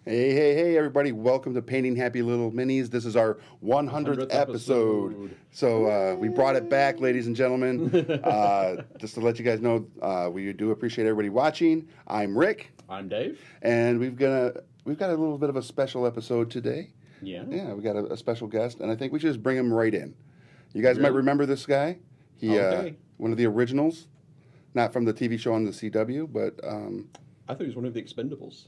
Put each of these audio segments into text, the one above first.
Hey, everybody. Welcome to Painting Happy Lil Minis. This is our 100th episode. So we brought it back, ladies and gentlemen. Just to let you guys know, we do appreciate everybody watching. I'm Rick. I'm Dave. And we've got a little bit of a special episode today. Yeah. Yeah, we got a special guest, and I think we should just bring him right in. You guys might remember this guy. He one of the originals, not from the TV show on the CW, but I thought he was one of the Expendables.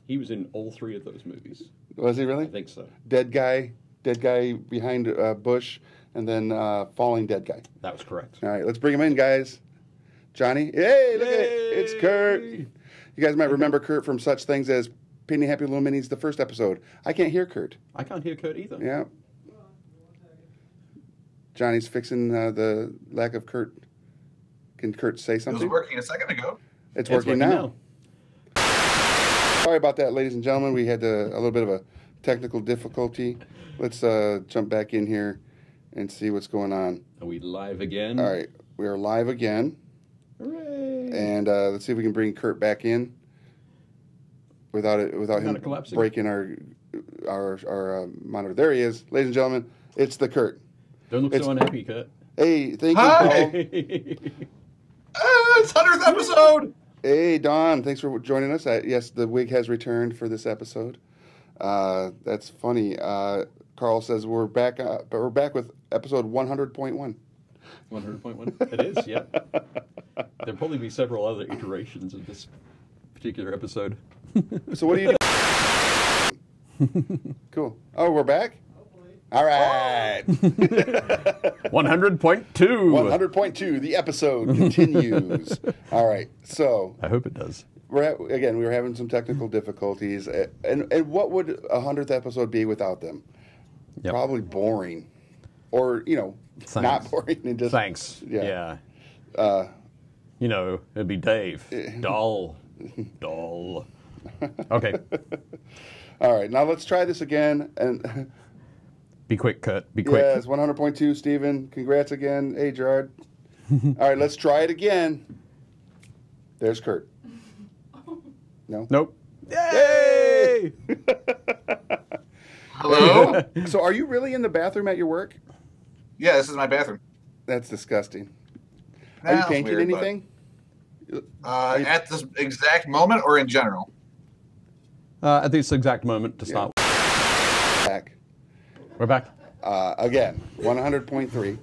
He was in all three of those movies. Was he really? I think so. Dead guy behind Bush, and then falling dead guy. That was correct. All right, let's bring him in, guys. Johnny, hey, look at it. It's Kurt. You guys might remember Kurt from such things as Painting Happy Lil Minis, the first episode. I can't hear Kurt. I can't hear Kurt either. Yeah. Johnny's fixing the lack of Kurt. Can Kurt say something? It was working a second ago. It's working now. Sorry about that, ladies and gentlemen. We had a little bit of a technical difficulty. Let's jump back in here and see what's going on. Are we live again? All right, we are live again. Hooray! And let's see if we can bring Kurt back in without him breaking our monitor. There he is, ladies and gentlemen. It's the Kurt. Don't look so unhappy, Kurt. Hey, thank you, Hi. Paul. It's 100th episode. Hey, Don, thanks for joining us. Yes, the wig has returned for this episode. That's funny. Carl says we're back, but we're back with episode 100.1. 100.1? It is, yeah. There'll probably be several other iterations of this particular episode. So what do you do? Cool. Oh, we're back? All right. 100.2. 100.2. The episode continues. All right. So I hope it does. we were having some technical difficulties, and what would a 100th episode be without them? Yep. Probably boring, or not boring. And just, Thanks. Yeah. It'd be Dave. Dull. Okay. All right. Now let's try this again and. Be quick, Kurt. Be quick. Yes, 100.2, Steven. Congrats again. Hey, Gerard. All right, let's try it again. There's Kurt. No? Nope. Yay! Hello? So are you really in the bathroom at your work? Yeah, this is my bathroom. That's disgusting. Are you painting anything? At this exact moment or in general? At this exact moment to start with. Back. We're back. Again, 100.3.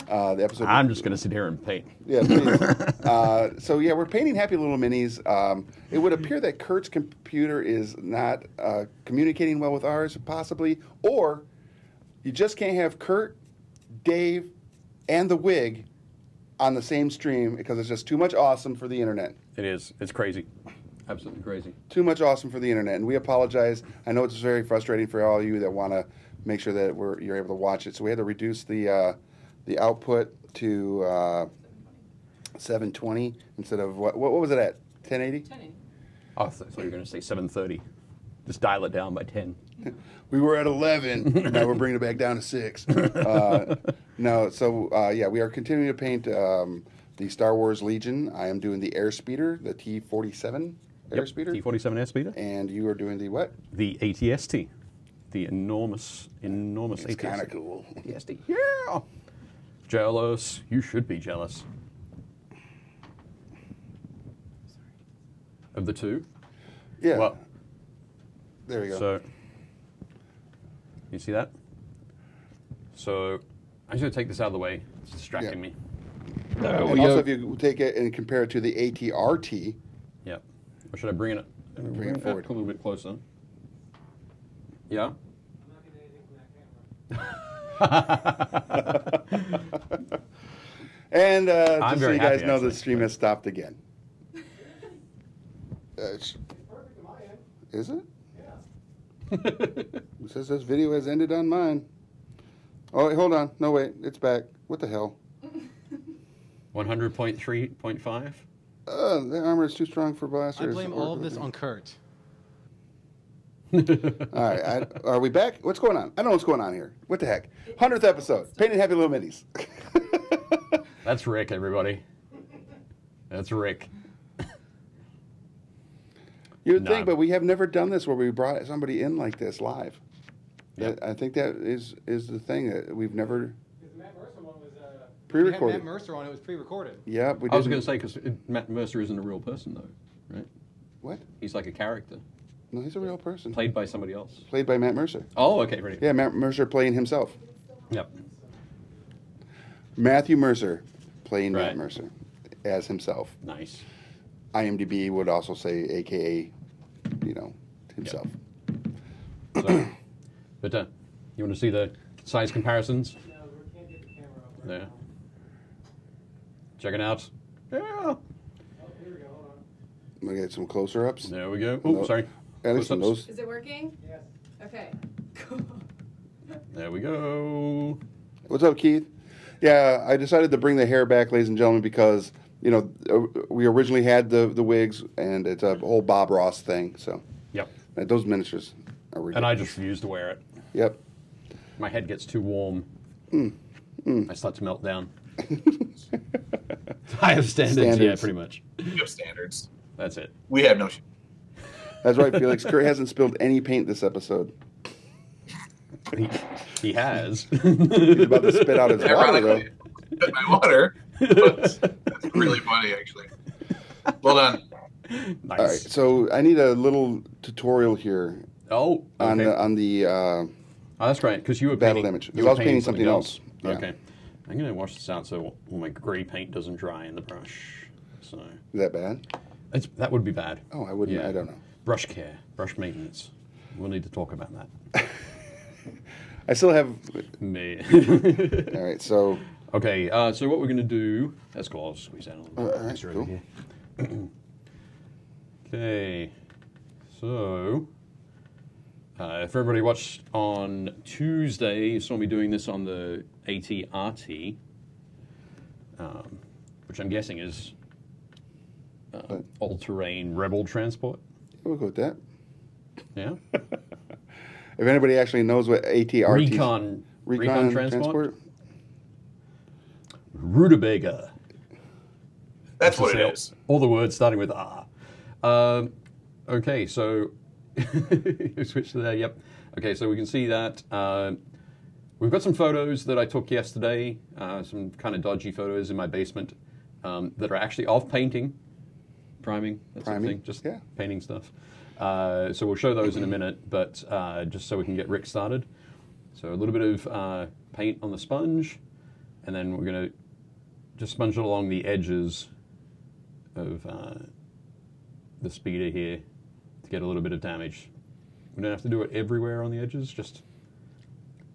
The episode. I'm just going to sit here and paint. Yeah, please. So we're painting Happy Little Minis. It would appear that Kurt's computer is not communicating well with ours, possibly, or you just can't have Kurt, Dave, and the wig on the same stream because it's just too much awesome for the internet. It is. It's crazy. Absolutely crazy. Too much awesome for the internet, and we apologize. I know it's very frustrating for all of you that want to make sure that you're able to watch it. So we had to reduce the output to 720 instead of what was it at? 1080? 1080. Oh, I thought you were going to say 730. Just dial it down by 10. We were at 11. Now we're bringing it back down to 6. No, so we are continuing to paint the Star Wars Legion. I am doing the Airspeeder, the T-47 Airspeeder. T-47 Airspeeder. And you are doing the what? The ATST. The enormous It's ATST. kind of cool. ATST. Yeah! Jealous. You should be jealous. Of the two? Yeah. Well, there we go. so, you see that? So, I'm just going to take this out of the way. It's distracting me. There and we also, go. if you take it and compare it to the ATRT, Yeah. Or should I bring it Bring it forward. a little bit closer? Yeah? and just so very you guys happy, know, actually. the stream has stopped again. Is it? Yeah. It says this video has ended on mine. Oh, wait, hold on. No, wait. It's back. What the hell? 100.3.5? The armor is too strong for I blasters. blame all of this on Kurt. All right. Are we back? What's going on? I don't know what's going on here. What the heck? 100th episode. Painting Happy Lil Minis. That's Rick, everybody. That's Rick. You would No. think, but we have never done this where we brought somebody in like this live. Yep. I think that is the thing that we've never Because the Matt Mercer one was pre-recorded. We had Matt Mercer on. It was pre-recorded. Yeah, we did. I was going to say, because Matt Mercer isn't a real person, though, right? What? He's like a character, No, he's a real person. played by somebody else. Played by Matt Mercer. Oh, okay, ready. Yeah, Matt Mercer playing himself. Yep. Matthew Mercer playing Right. Matt Mercer as himself. Nice. IMDb would also say, AKA, himself. So, but you want to see the size comparisons? No, we can't get the camera up. There. Check it out. Yeah. Oh, here we go. Hold on. We get some closer ups. There we go. Oh, sorry. At least on Close-ups. those. Is it working? Yes. Okay. There we go. What's up, Keith? Yeah, I decided to bring the hair back, ladies and gentlemen, because we originally had the wigs, and it's a whole Bob Ross thing. So Yep. those miniatures are ridiculous. And I just refuse to wear it. Yep. My head gets too warm. I start to melt down. I have standards, yeah, Standards. pretty much. We have standards. That's it. We have no. That's right, Felix. Kurt hasn't spilled any paint this episode. He has. He's about to spit out his water, though. Ironically, spit my water. But that's really funny, actually. Well done. Nice. All right, so I need a little tutorial here Oh, okay. on the Oh, that's great, because you were battle painting. damage. You Because were I was painting something else. Yeah. Okay. I'm going to wash this out so all my grey paint doesn't dry in the brush. So Is that bad? that would be bad. Oh, I wouldn't. Yeah. I don't know. Brush care, brush maintenance. We'll need to talk about that. I still have. Me. All right, so Okay, so what we're going to do. That's cool. I'll squeeze out a little bit. all right, extra cool. over here. Okay, so if everybody watched on Tuesday, you saw me doing this on the ATRT, which I'm guessing is all-terrain rebel transport. we'll go with that. Yeah, If anybody actually knows what ATRT recon transport. Rutabaga. That's what it is. All the words starting with R. Okay, so switch to there. Yep. Okay, so we can see that we've got some photos that I took yesterday, some kind of dodgy photos in my basement that are actually of painting, priming, that sort of Priming, thing, just yeah. painting stuff. So we'll show those in a minute, but just so we can get Rick started. So a little bit of paint on the sponge, and then we're going to just sponge it along the edges of the speeder here to get a little bit of damage. We don't have to do it everywhere on the edges, just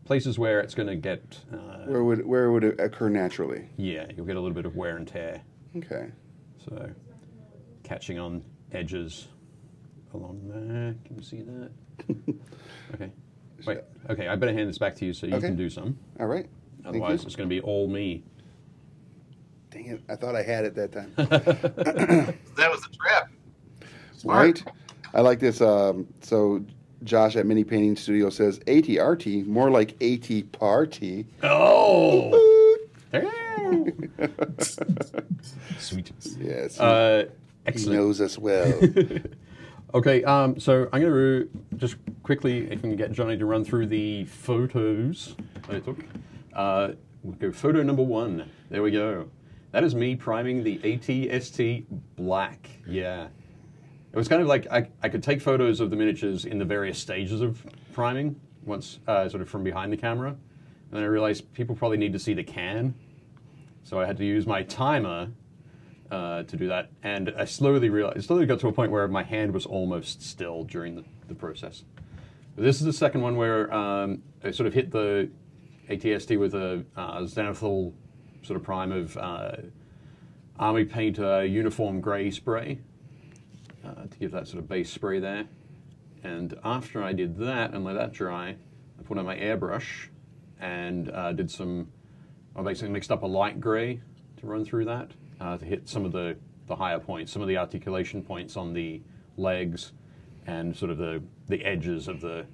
places where it's going to get... Where would it occur naturally? yeah, you'll get a little bit of wear and tear. Okay. So catching on edges along there. Can you see that? Okay. Wait. Okay, I better hand this back to you so you Okay. can do some. All right. Thank Otherwise, you. it's going to be all me. Dang it! I thought I had it that time. That was a trap. Smart. Right? I like this. So Josh at Mini Painting Studio says ATRT, more like AT Party. Oh! Sweet. Yes. Excellent. he knows us well. Okay, so I'm going to just quickly, if we can get Johnny to run through the photos that I took. We'll go photo number 1. There we go. That is me priming the ATST black. Yeah. It was kind of like I could take photos of the miniatures in the various stages of priming, once sort of from behind the camera. And then I realized people probably need to see the can. So I had to use my timer to do that. And I slowly got to a point where my hand was almost still during the process. But this is the second one where I sort of hit the ATST with a Zenithal sort of prime of Army Painter Uniform Grey spray to give that sort of base spray there. And after I did that and let that dry, I put on my airbrush and did some, I basically mixed up a light grey to run through that to hit some of the higher points, some of the articulation points on the legs and sort of the edges of the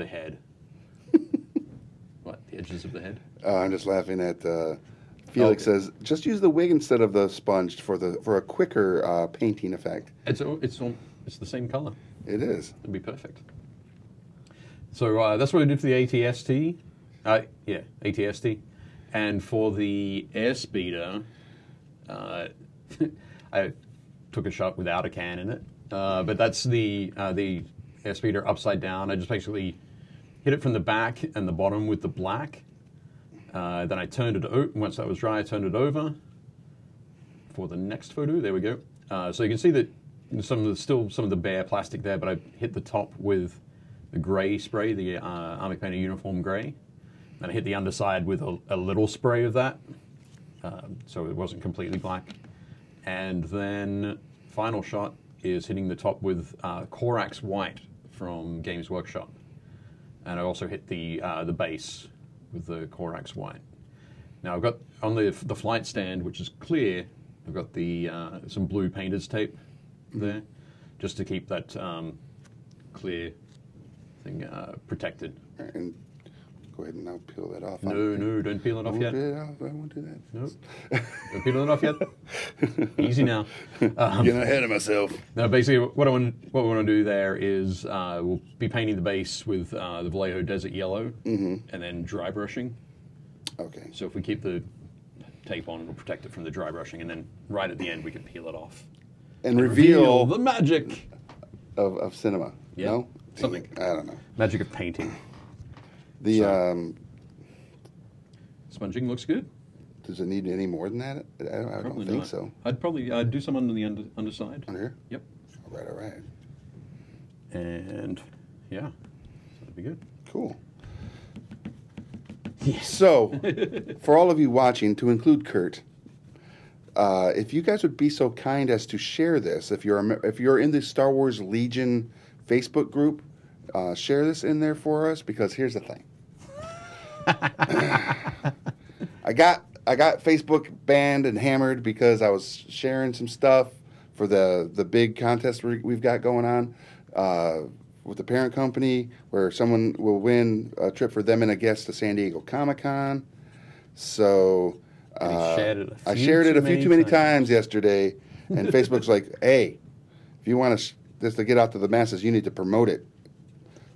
head. What, the edges of the head? I'm just laughing at Felix says just use the wig instead of the sponge for a quicker painting effect. It's it's the same color. It is. It'd be perfect. So that's what I did for the ATST. Yeah, ATST. And for the Airspeeder, I took a shot without a can in it. But that's the Airspeeder upside down. I just basically hit it from the back and the bottom with the black. Then I turned it over. Once that was dry, I turned it over for the next photo. There we go. So you can see that still some of the bare plastic there, but I hit the top with the gray spray, the Army Painter Uniform gray. Then I hit the underside with a little spray of that, so it wasn't completely black. And then final shot is hitting the top with Corax White from Games Workshop. And I also hit the base with the Corax White. Now I've got on the flight stand, which is clear, I've got the some blue painter's tape there, just to keep that clear thing protected. And go ahead and now peel that off. No, don't peel it off yet. I won't do that. Nope. Don't peel it off yet. Easy now. Getting ahead of myself. Now, basically, what we want to do there is we'll be painting the base with the Vallejo Desert Yellow, and then dry brushing. Okay. So if we keep the tape on, it'll protect it from the dry brushing, and then right at the end we can peel it off. And reveal the magic of cinema. Yeah. No? Something. I don't know. Magic of painting. The Sponging looks good. does it need any more than that? I don't Probably think not. so. I'd probably do some on the underside. On here? Yep. All right. And yeah, that'd be good. Cool. So, for all of you watching, to include Kurt, if you guys would be so kind as to share this, if you're in the Star Wars Legion Facebook group, share this in there for us, because here's the thing. I got Facebook banned and hammered because I was sharing some stuff for the big contest we've got going on with the parent company, where someone will win a trip for them and a guest to San Diego Comic-Con. So I shared it a few too many times yesterday, and Facebook's like, "Hey, if you want this to get out to the masses, you need to promote it."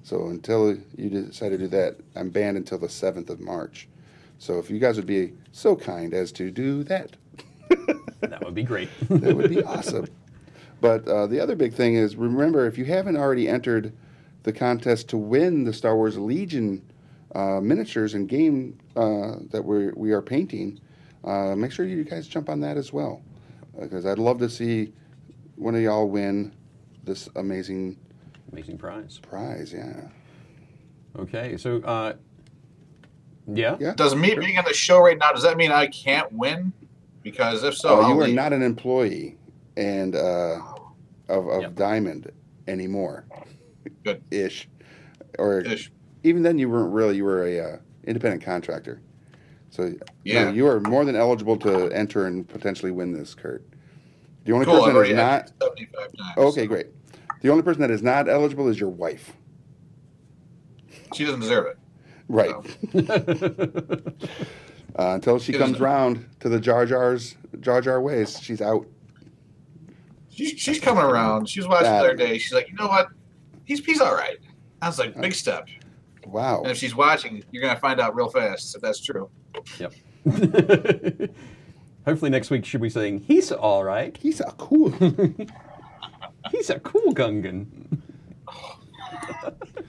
So until you decide to do that, I'm banned until the 7th of March. So if you guys would be so kind as to do that, that would be great. that would be awesome. But the other big thing is, remember, if you haven't already entered the contest to win the Star Wars Legion miniatures and game that we are painting, make sure you guys jump on that as well, because I'd love to see one of y'all win this amazing prize. Yeah. Okay, so yeah. Does me being on the show right now, does that mean I can't win? Because if so, you are not an employee and of Diamond anymore. Good. Ish. Even then, you weren't really. You were a independent contractor. So you are more than eligible to enter and potentially win this, Kurt. The only person that is not 75 times. Okay, great. The only person that is not eligible is your wife. She doesn't deserve it. Right. Until she comes round to the Jar Jar ways, she's out. She's coming around. She was watching the other day. She's like, you know what? He's all right. I was like, big step. Wow. And if she's watching, you're going to find out real fast if that's true. Yep. Hopefully next week she'll be saying, he's all right. He's a cool. He's a cool Gungan.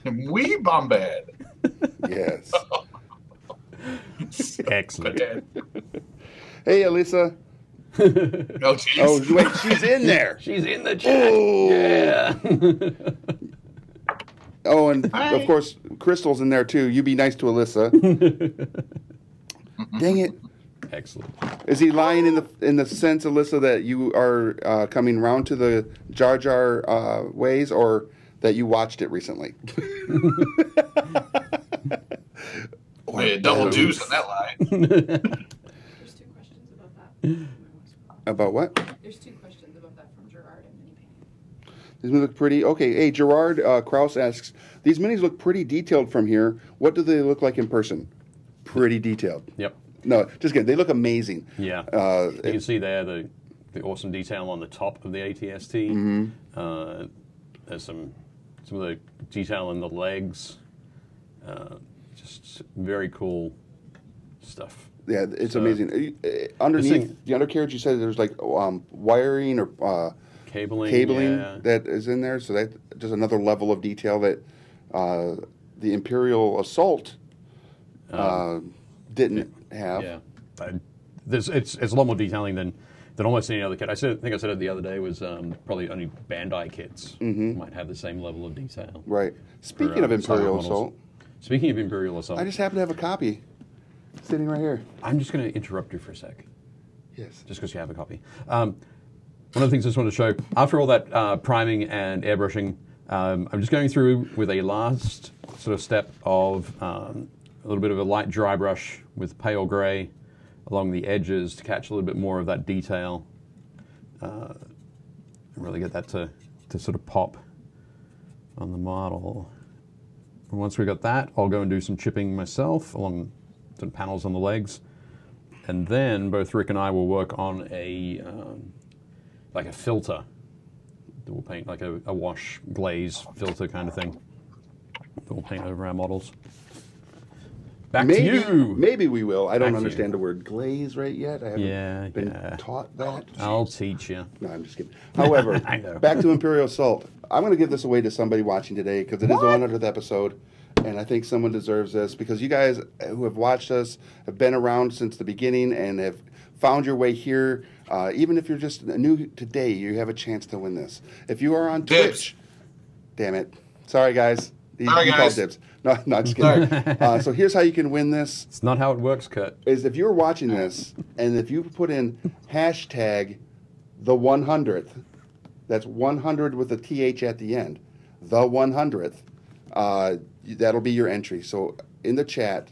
We Bombad. Yes. Excellent. Hey, Alyssa. Oh, geez. Oh, wait, she's in there. She's in the chat. Oh. Yeah. Oh, and of course, Crystal's in there too. You be nice to Alyssa. Dang it. Excellent. Is he lying in the sense, Alyssa, that you are coming round to the Jar Jar ways, or that you watched it recently? Wait, double deuce on that lie. There's 2 questions about that. About what? There's 2 questions about that from Gerard and Mini Painting. These minis look pretty. Okay, hey, Gerard Kraus asks, these minis look pretty detailed from here. What do they look like in person? Pretty detailed. Yep. No, just kidding. They look amazing. Yeah. You can see there the awesome detail on the top of the ATST. There's some of the detail in the legs. Just very cool stuff. Yeah, it's So, amazing. thing- Underneath the undercarriage, you said there's like wiring or Cabling. Yeah. that is in there. So that just another level of detail that the Imperial Assault didn't have. Yeah. It's a lot more detailing than almost any other kit. I think I said it the other day was probably only Bandai kits might have the same level of detail. Right. Speaking of Imperial models. Assault, Speaking of Imperial Assault, I just happen to have a copy sitting right here. I'm just going to interrupt you for a sec, Yes. just because you have a copy. One of the things I just wanted to show, after all that priming and airbrushing, I'm just going through with a last sort of step of a little bit of a light dry brush with pale grey along the edges to catch a little bit more of that detail and really get that to sort of pop on the model. And once we got that, I'll go and do some chipping myself along some panels on the legs. And then both Rick and I will work on a like a filter that we'll paint, like a wash glaze filter kind of thing that we'll paint over our models. Back to you. Maybe we will. I don't Back to understand you. the word glaze right yet. I haven't been Yeah. taught that. I'll teach you. No, I'm just kidding. However, I know. back to Imperial Assault. I'm going to give this away to somebody watching today because it is the 100th episode, and I think someone deserves this because you guys who have watched us have been around since the beginning and have found your way here. Even if you're just new today, you have a chance to win this. If you are on Dibs. Twitch, damn it. Sorry, guys. Sorry, You called guys. dibs. No, just kidding. So here's how you can win this. It's not how it works, Kurt. Is if you're watching this and if you put in hashtag the 100th, that's 100 with a TH at the end, the 100th, that'll be your entry. So in the chat,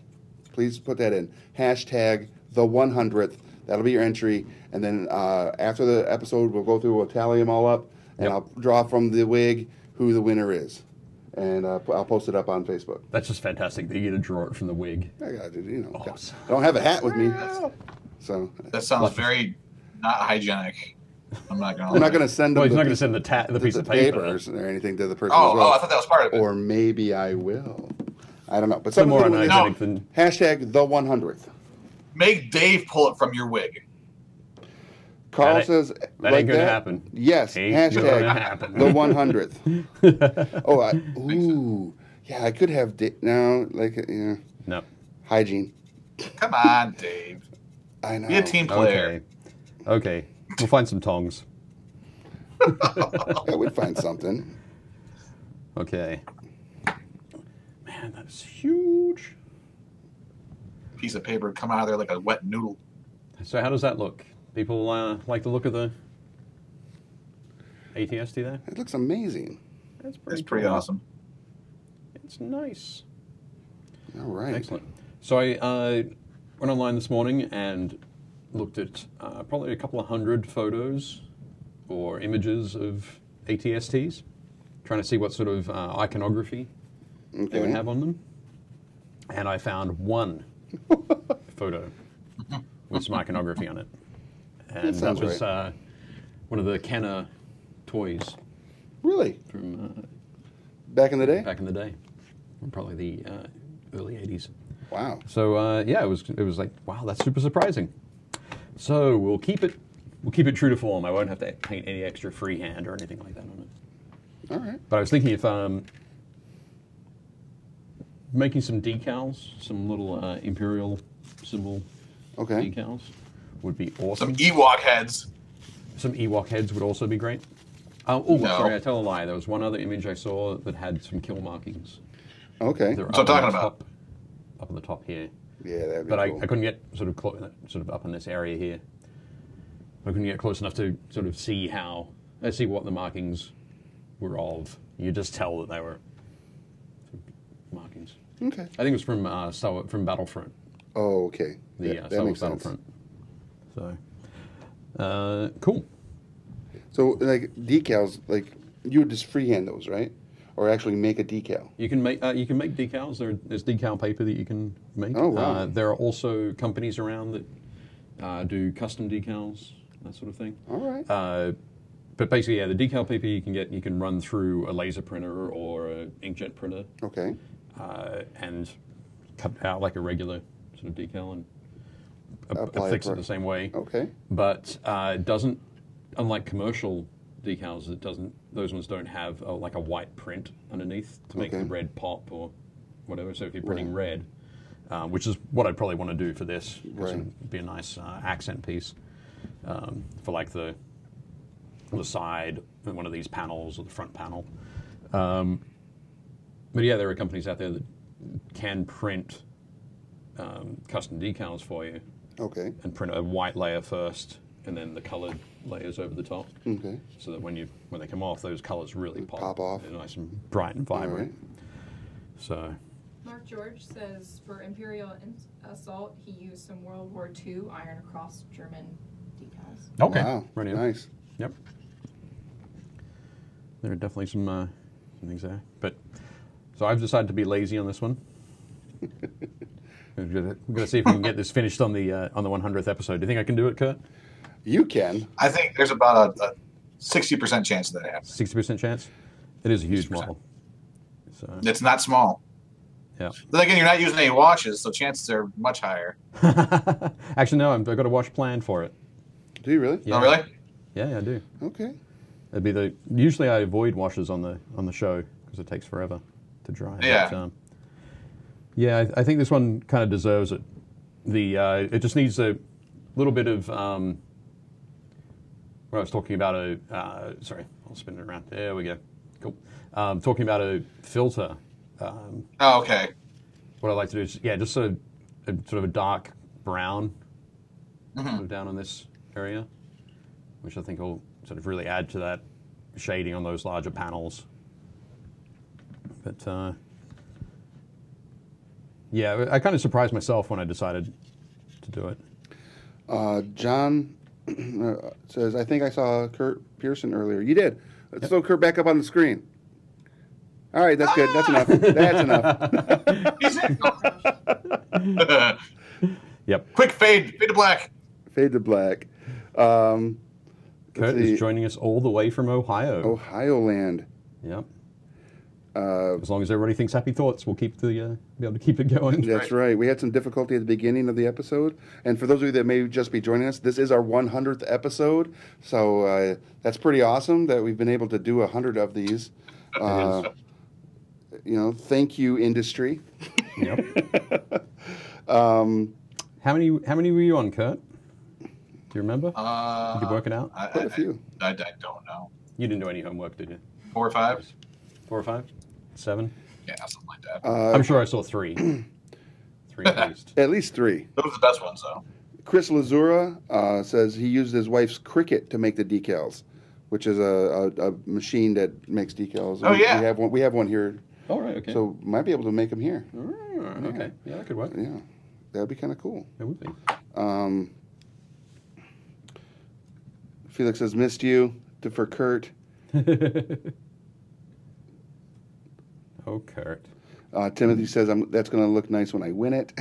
please put that in. Hashtag the 100th, that'll be your entry. And then after the episode, we'll go through, we'll tally them all up, and Yep. I'll draw from the wig who the winner is. And I'll post it up on Facebook. That's just fantastic that you get to draw it from the wig. I got to, Awesome. I don't have a hat with me, so That sounds very not hygienic. I'm not gonna. I'm not going to send Well, them he's not going to piece- send the piece the of paper. papers or anything to the person Oh, as well. I thought that was part of it. Or maybe I will. I don't know. But Some someone more will unhygienic No. than... hashtag the 100th. Make Dave pull it from your wig. Carl That ain't- says that like ain't gonna that. happen. Yes. Ain't gonna Hashtag happen. the 100th. Ooh. Yeah, I could have no No. hygiene. Come on, Dave. I know. Be a team player. Okay. We'll find some tongs. I would find something. Okay. Man, that's huge. Piece of paper come out of there like a wet noodle. So how does that look? People like the look of the ATST there? It looks amazing. That's It's pretty cool. awesome. It's nice. All right. Excellent. So I went online this morning and looked at probably a couple of hundred photos or images of ATSTs, trying to see what sort of iconography they would Okay. have on them. And I found one photo with some iconography on it. And that sounds was right. one of the Kenner toys Really? from Back in the day? back in the day, probably the early 80s. Wow. So yeah, it was like, wow, that's super surprising. So we'll keep it true to form. I won't have to paint any extra freehand or anything like that on it. All right. But I was thinking if making some decals, some little Imperial symbol Okay. decals would be Some awesome. Ewok heads. Some Ewok heads would also be great. Oh, No. sorry, I tell a lie. There was one other image I saw that had some kill markings. Okay. They're That's what up I'm on talking the about. top- Up on the top here. Yeah, that'd be But cool. I couldn't get sort of up in this area here. I couldn't get close enough to sort of see what the markings were of. You just tell that they were markings. Okay. I think it was from from Battlefront, Oh, okay. the that Star Wars makes sense. Battlefront. So, cool. So, like decals, like you would just freehand those, right? Or actually make a decal. You can make decals. There's decal paper that you can make. Oh, wow. There are also companies around that do custom decals, that sort of thing. All right. but basically, yeah, the decal paper you can run through a laser printer or an inkjet printer, Okay. and cut out like a regular sort of decal and Apply affix it it the same way. Okay. But it doesn't, unlike commercial decals, it doesn't. Those ones don't have like a white print underneath to make Okay. the red pop or whatever. So if you're printing red, which is what I'd probably want to do for this, 'cause Right. it'd be a nice accent piece for like the side of one of these panels or the front panel. But yeah, there are companies out there that can print custom decals for you Okay. and print a white layer first and then the colored layers over the top. Okay. So that when they come off, those colors really Pop off. They're nice and bright and All vibrant. right. So Mark George says for Imperial Assault, he used some World War II Iron Cross German decals. okay, Wow. right. Nice. Yep. There are definitely some things there, but so I've decided to be lazy on this one. We're gonna see if we can get this finished on the 100th episode. Do you think I can do it, Kurt? You can. I think there's about a 60% chance of that happening. 60% chance. It is a huge 60%. model. So It's not small. yeah. Then again, you're not using any washes, so chances are much higher. Actually, no. I've got a wash planned for it. Do you really? Yeah. Oh, really? Yeah, I do. Okay. It'd be usually I avoid washes on the show because it takes forever to dry. Yeah. But, yeah, I think this one kind of deserves it. It just needs a little bit of. When I was talking about sorry, I'll spin it around. There we go. Cool. Talking about a filter. Oh, okay. What I like to do is just sort of a dark brown sort of down on this area, which I think will sort of really add to that shading on those larger panels. But yeah, I kind of surprised myself when I decided to do it. John says, I think I saw Kurt Pearson earlier. You did. Let's throw Kurt back up on the screen. All right, that's good. That's enough. That's enough. Yep. Quick fade to black. Fade to black. Kurt is joining us all the way from Ohio. Ohio land. Yep. As long as everybody thinks happy thoughts, we'll be able to keep it going. That's right. We had some difficulty at the beginning of the episode. And for those of you that may just be joining us, this is our 100th episode. So that's pretty awesome that we've been able to do 100 of these. Thank you, industry. Yep. How many were you on, Kurt? Do you remember? Did you work it out? Quite a few. I don't know. You didn't do any homework, did you? 4 or 5? 4 or 5? 7? Yeah, something like that. I'm sure I saw 3. 3 at least. At least 3. Those are the best ones, though. Chris Lazura says he used his wife's Cricut to make the decals, which is a machine that makes decals. Oh, yeah. We have one here. Oh, right, okay. So might be able to make them here. Okay. Yeah, that could work. Yeah, that'd be kind of cool. It would be. Felix says, missed you. For Kurt. Oh, Kurt. Timothy says, that's going to look nice when I win it.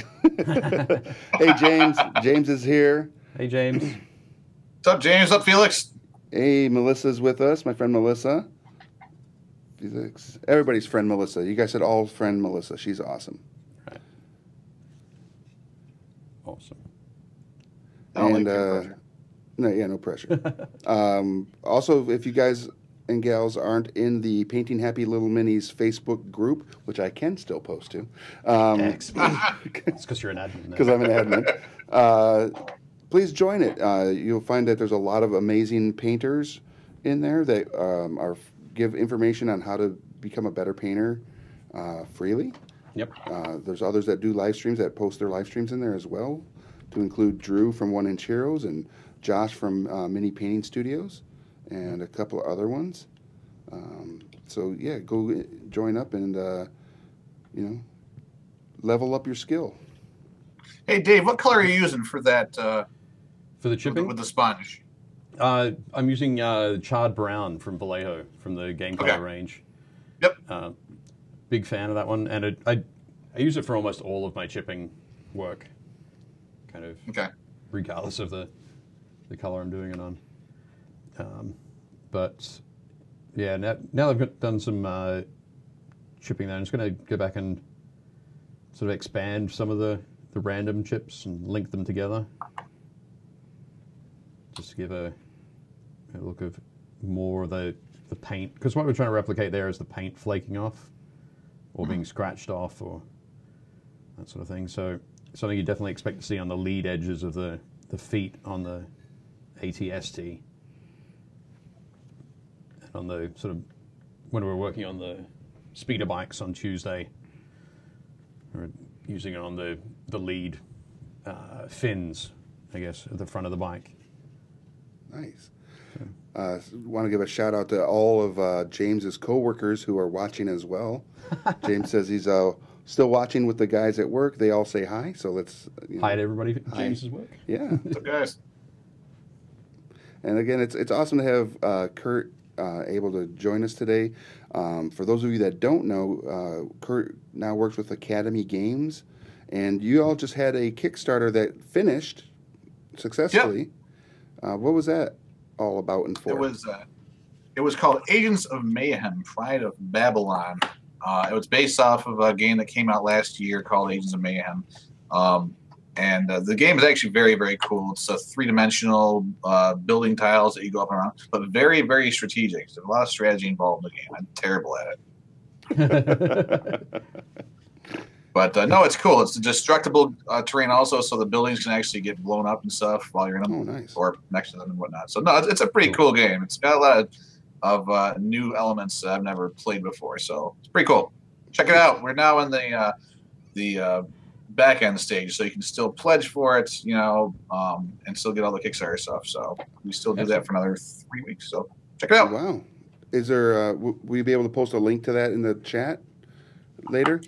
Hey, James. James is here. Hey, James. What's up, James? What's up, Felix? Hey, Melissa's with us. My friend Melissa. Felix. Everybody's friend Melissa. You guys said all friend Melissa. She's awesome. Right. Awesome. And no pressure. Also, if you guys and gals aren't in the Painting Happy Lil Minis Facebook group, which I can still post to, It's because you're an admin. because I'm an admin, please join it. You'll find that there's a lot of amazing painters in there that give information on how to become a better painter freely. Yep. There's others that do live streams that post their live streams in there as well, to include Drew from 1 Inch Heroes and Josh from Mini Painting Studios and a couple of other ones. So yeah, go join up and level up your skill. Hey, Dave, what color are you using for that? For the chipping? With the sponge. I'm using charred brown from Vallejo from the Game Color range. Yep. Big fan of that one, and I use it for almost all of my chipping work. Kind of. Okay. Regardless of the color I'm doing it on. But yeah, now they've done some chipping there. I'm just going to go back and sort of expand some of the random chips and link them together. Just to give a look of more of the paint. Because what we're trying to replicate there is the paint flaking off or being scratched off or that sort of thing. So something you definitely expect to see on the lead edges of the feet on the ATST. And on the sort of, when we were working on the speeder bikes on Tuesday, we were using it on the lead fins, I guess, at the front of the bike. Nice. Want to give a shout out to all of James's coworkers who are watching as well. James says he's still watching with the guys at work. They all say hi, so let's... Hi to everybody at James's work. Yeah. What's up, guys? And again, it's awesome to have Kurt able to join us today. For those of you that don't know, Kurt now works with Academy Games, and you all just had a Kickstarter that finished successfully. Yep. What was that all about and for? It was called Agents of Mayhem: Pride of Babylon. It was based off of a game that came out last year called Agents of Mayhem. And the game is actually very, very cool. It's a three-dimensional building tiles that you go up and around, but very, very strategic. There's a lot of strategy involved in the game. I'm terrible at it. But no, it's cool. It's a destructible terrain also, so the buildings can actually get blown up and stuff while you're in them. Oh, nice. Or next to them and whatnot. So no, it's a pretty cool game. It's got a lot of new elements that I've never played before, so it's pretty cool. Check it out. We're now in the back end stage, so you can still pledge for it, and still get all the Kickstarter stuff. So we still do that for another 3 weeks. So check it out. Wow. Is there? Will you be able to post a link to that in the chat later?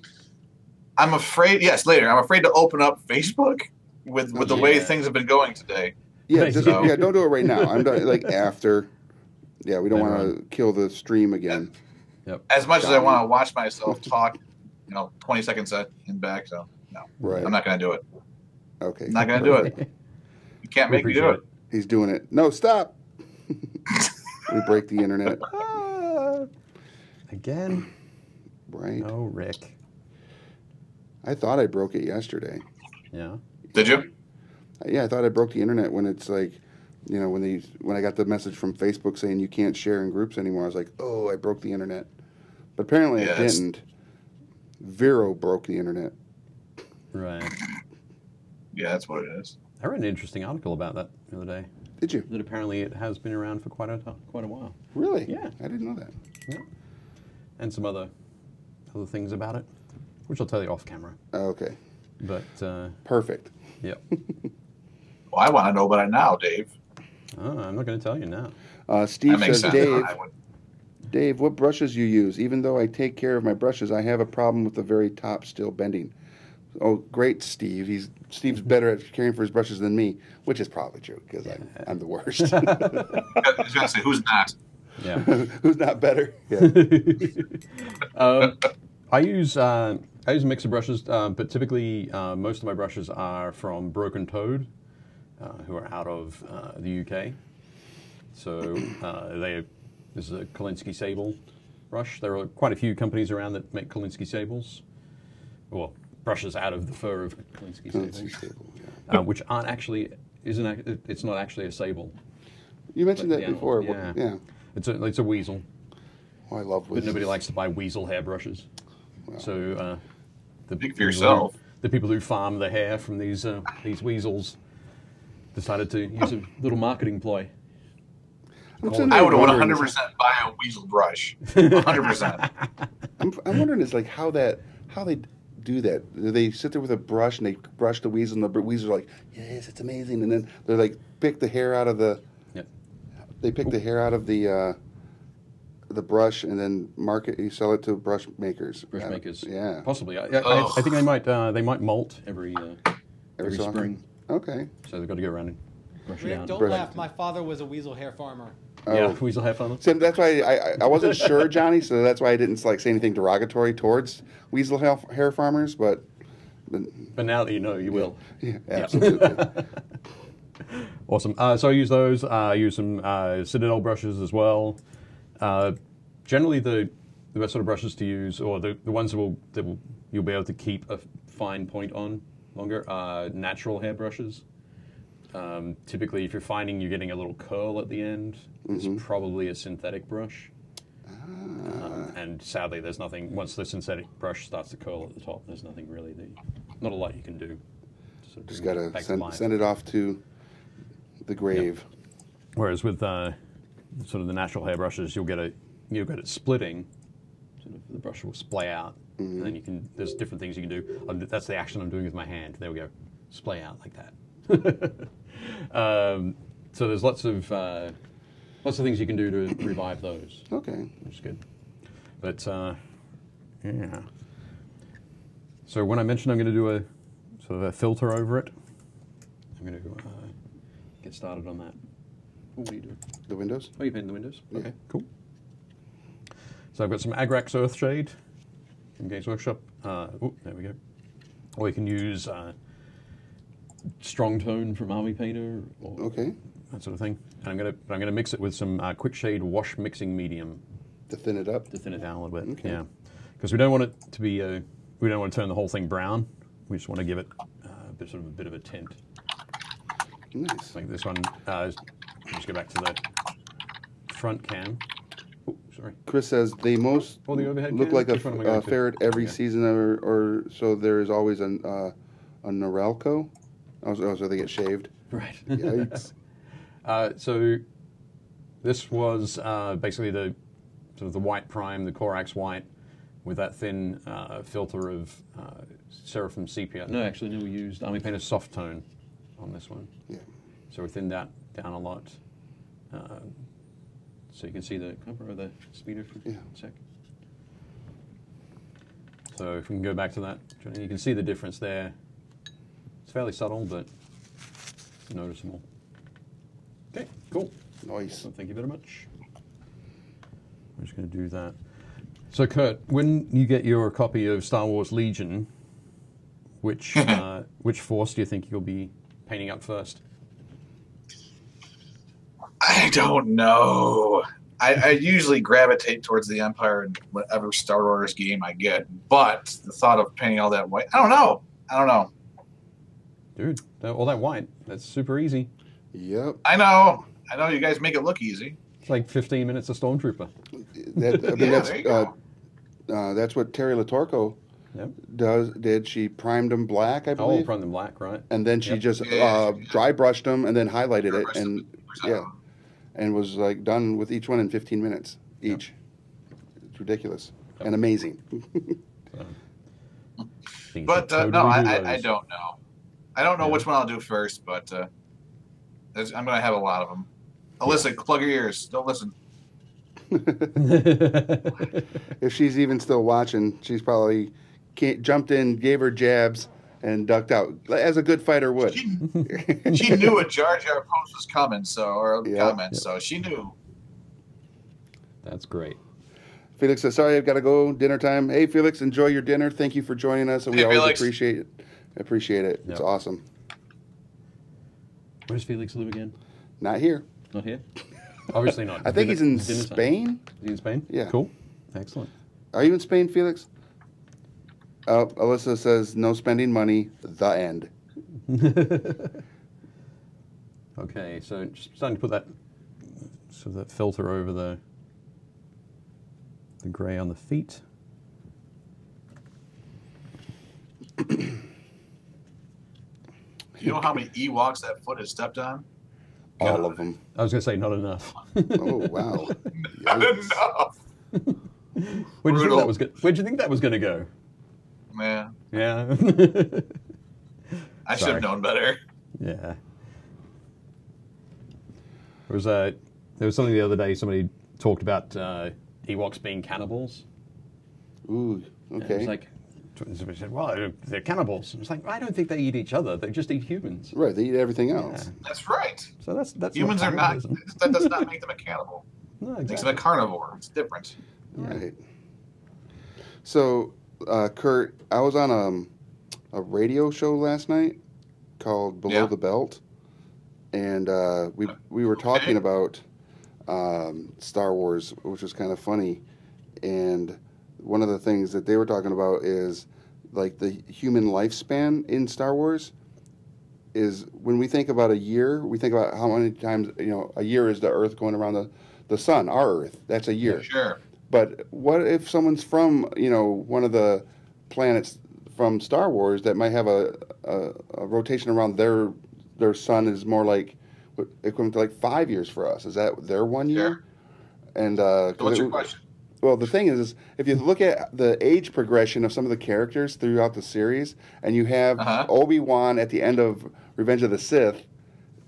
I'm afraid. Yes, later. I'm afraid to open up Facebook with the way things have been going today. Yeah, don't do it right now. I'm like after. Yeah, we don't want to kill the stream again. Yep. As much as I want to watch myself talk, 20 seconds in back. So no, right. I'm not going to do it. Okay. I'm not going to do it. You can't make me do it. He's doing it. No, stop. We break the internet. Again? Right. Oh, Rick. I thought I broke it yesterday. Yeah. Did you? Yeah, I thought I broke the internet when it's like, when I got the message from Facebook saying you can't share in groups anymore. I was like, oh, I broke the internet. But apparently I didn't. Vero broke the internet. Right. Yeah, that's what it is. I read an interesting article about that the other day. Did you? That apparently it has been around for quite a while. Really? Yeah. I didn't know that. Yeah. And some other things about it, which I'll tell you off camera. Okay. But perfect. Yep. Well, I want to know about it now, Dave. Oh, I'm not going to tell you now. Steve says, Dave, what brushes you use? Even though I take care of my brushes, I have a problem with the very top still bending. Oh, great, Steve. Steve's better at caring for his brushes than me, which is probably true because I'm the worst. I was going to say, who's not? Yeah. Who's not better? Yeah. I use a mix of brushes, but typically most of my brushes are from Broken Toad, who are out of the UK. So this is a Kolinsky Sable brush. There are quite a few companies around that make Kolinsky Sables. Well, brushes out of the fur of Kolinsky Sable, which aren't actually it's not actually a sable. You mentioned that before. Yeah. It's a weasel. Oh, I love weasels. But nobody likes to buy weasel hair brushes. Wow. So Speak for yourself. The people who farm the hair from these weasels decided to use a little marketing ploy. I would 100% buy a weasel brush. 100%. I'm wondering is like how they do that. Do they sit there with a brush and they brush the weasel and the weasel's like, yes, it's amazing, and then they're like pick the hair out of the. Yep. They pick the hair out of the brush and then you sell it to brush makers. Brush makers. Yeah. Possibly. I think they might molt every spring. Okay. So they've got to go around and brush it Rick, down. don't laugh. My father was a weasel hair farmer. Yeah, weasel hair farmer. So that's why I wasn't sure, Johnny. So that's why I didn't say anything derogatory towards weasel hair farmers. But now that you know, you will. Yeah, absolutely. Awesome. So I use those. I use some Citadel brushes as well. Generally, the best sort of brushes to use, or the ones that you'll be able to keep a fine point on longer, are natural hair brushes. Typically, if you're finding you're getting a little curl at the end, it's probably a synthetic brush. And sadly, there's nothing, once the synthetic brush starts to curl at the top, there's nothing really, not a lot you can do. Sort of Just got to send it off to the grave. Yep. Whereas with sort of the natural hair brushes, you'll get it splitting. Sort of the brush will splay out, and then there's different things you can do. That's the action I'm doing with my hand. There we go, splay out like that. So there's lots of things you can do to revive those. Okay, Which is good. But yeah. So when I mentioned I'm going to do a sort of a filter over it, I'm going to get started on that. What are you doing? the windows. Oh, you painted the windows? Yeah. Okay, cool. So I've got some Agrax Earthshade from Games Workshop. There we go. Or you can use Strong Tone from Army Painter, or Okay, that sort of thing. And I'm gonna mix it with some Quick Shade Wash Mixing Medium to thin it up. to thin it down a little bit. Okay. Yeah, because we don't want it to be we don't want to turn the whole thing brown. We just want to give it sort of a bit of a tint. Nice. Like this one. Just go back to the front cam. Oh, sorry. Chris says they most Oh, the overhead look cam? like a Which one am I going to? ferret every Okay. season, or so there is always a Norelco. So they get shaved. Right. Yikes. So this was basically the sort of the white prime, the Corax white, with that thin filter of Seraphim Sepia. No, actually, no, we used Army Painter Soft Tone on this one. Yeah. So we thinned that down a lot. So you can see the cover of the speeder for a sec. So if we can go back to that, Johnny, you can see the difference there. It's fairly subtle, but noticeable. Okay, cool. Nice. So thank you very much. I'm just going to do that. So Kurt, when you get your copy of Star Wars Legion, which force do you think you'll be painting up first? I don't know. I usually gravitate towards the Empire in whatever Star Wars game I get, but the thought of painting all that white, I don't know. Dude, all that white, that's super easy. Yep. I know you guys make it look easy. It's like 15 minutes of Stormtrooper. That's what Terry Latorco Yep. did. She primed them black, I Oh, believe, from the black, right? and then she just Yeah. dry brushed them and then highlighted it, Dry-brushed and them. and was like done with each one in 15 minutes each. It's ridiculous and amazing. But no, I don't know. I don't know which one I'll do first, but I'm going to have a lot of them. Alyssa, plug your ears. Don't listen. If she's even still watching, she's probably jumped in, gave her jabs, and ducked out, as a good fighter would. She knew a Jar Jar post was coming, comment, so she knew. That's great. Felix says, sorry, I've got to go. Dinner time. Hey, Felix, enjoy your dinner. Thank you for joining us. And we Hey, always Felix. appreciate it. Yep. It's awesome. Where does Felix live again? Not here. Not here? Obviously not. I think he's in Dinner time. Spain. Is he in Spain? Yeah. Cool. Excellent. Are you in Spain, Felix? Alyssa says, no spending money, the end. Okay, so just starting to put that filter over the grey on the feet. You know how many Ewoks that foot has stepped on? All of them. I was going to say not enough. Oh, wow. Not Yikes. enough. Where do you think Brutal. that was Where'd you think that was going to go? Man, Yeah. I should Sorry. have known better. Yeah. There was something the other day. Somebody talked about Ewoks being cannibals. Ooh, And it okay. was like, somebody said, "Well, they're cannibals." It was like, I don't think they eat each other. They just eat humans. Right, they eat everything else. Yeah. That's right. So that's Humans are not. cannibalism. That does not make them a cannibal. No, It makes them exactly. a carnivore. It's different. Right. So, Kurt, I was on a radio show last night called Below Yeah. the Belt, and we were talking about Star Wars, which was kind of funny. And one of the things that they were talking about is like the human lifespan in Star Wars is when we think about a year, we think about how many times a year is the Earth going around the sun, our Earth. That's a year. Sure. But what if someone's from one of the planets from Star Wars that might have a rotation around their sun is more like equivalent to like 5 years for us? Is that their 1 year? Sure. And So what's your question? well, the thing is, if you look at the age progression of some of the characters throughout the series, and you have Obi-Wan at the end of Revenge of the Sith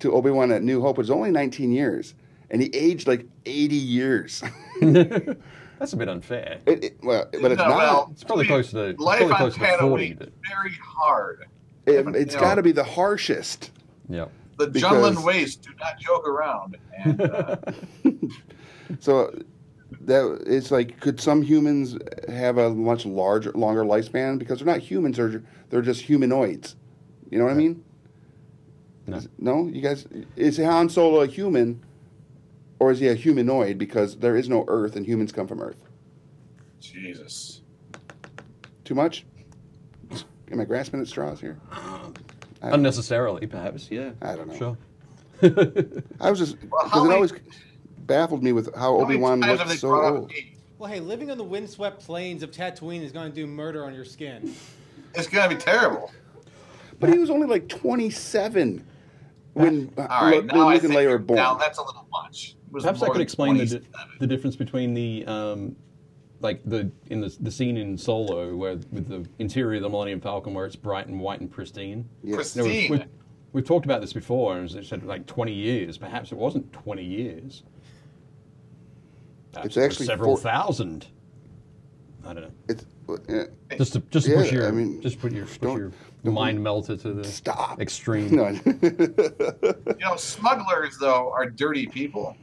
to Obi-Wan at New Hope, it's only 19 years, and he aged like 80 years. That's a bit unfair. But it's not. Well, It's probably close to life on close to 40. Patterson very hard. It's got to be the harshest. Yeah. The Because- Junlin Waste do not joke around. And So that it's like, could some humans have a much longer lifespan because they're not humans; they're just humanoids. You know what I mean? No. No, you guys, is Han Solo a human, or is he a humanoid? Because there is no Earth, and humans come from Earth. Jesus. Too much? Am I grasping at straws here? Unnecessarily, perhaps. Yeah. I don't know. Sure. I was just Well, because how it many- always baffled me with how How many Obi-Wan times have looked they so brought up old. age? Well, hey, living on the windswept plains of Tatooine is going to do murder on your skin. It's gonna be terrible. But he was only like 27 when All right, Luke now I and think Leia were born. now that's a little much. It was Perhaps I more could than explain 27. the difference between the like the scene in Solo where with the interior of the Millennium Falcon where it's bright and white and pristine. Yes. You know, Pristine. we've talked about this before, and it said like 20 years. Perhaps it wasn't 20 years. Perhaps It's it was actually several thousand. I don't know. It's Just to Yeah, push your I mean, put your don't- mind melter to the stop. extreme. No. Smugglers though are dirty people,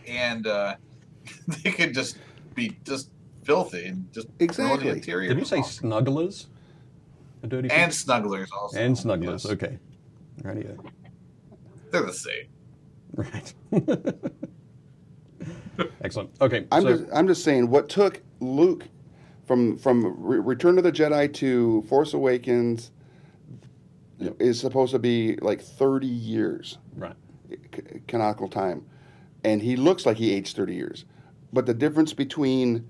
and they could just be just filthy and just ruin Exactly. the interior. Did you say snugglers? A dirty and people? snugglers also? And snugglers. Yes. Okay. Radio. They're the same. Right. Excellent. Okay. I'm just saying what took Luke from Return of the Jedi to Force Awakens is supposed to be like 30 years right. canonical time, and he looks like he aged 30 years. But the difference between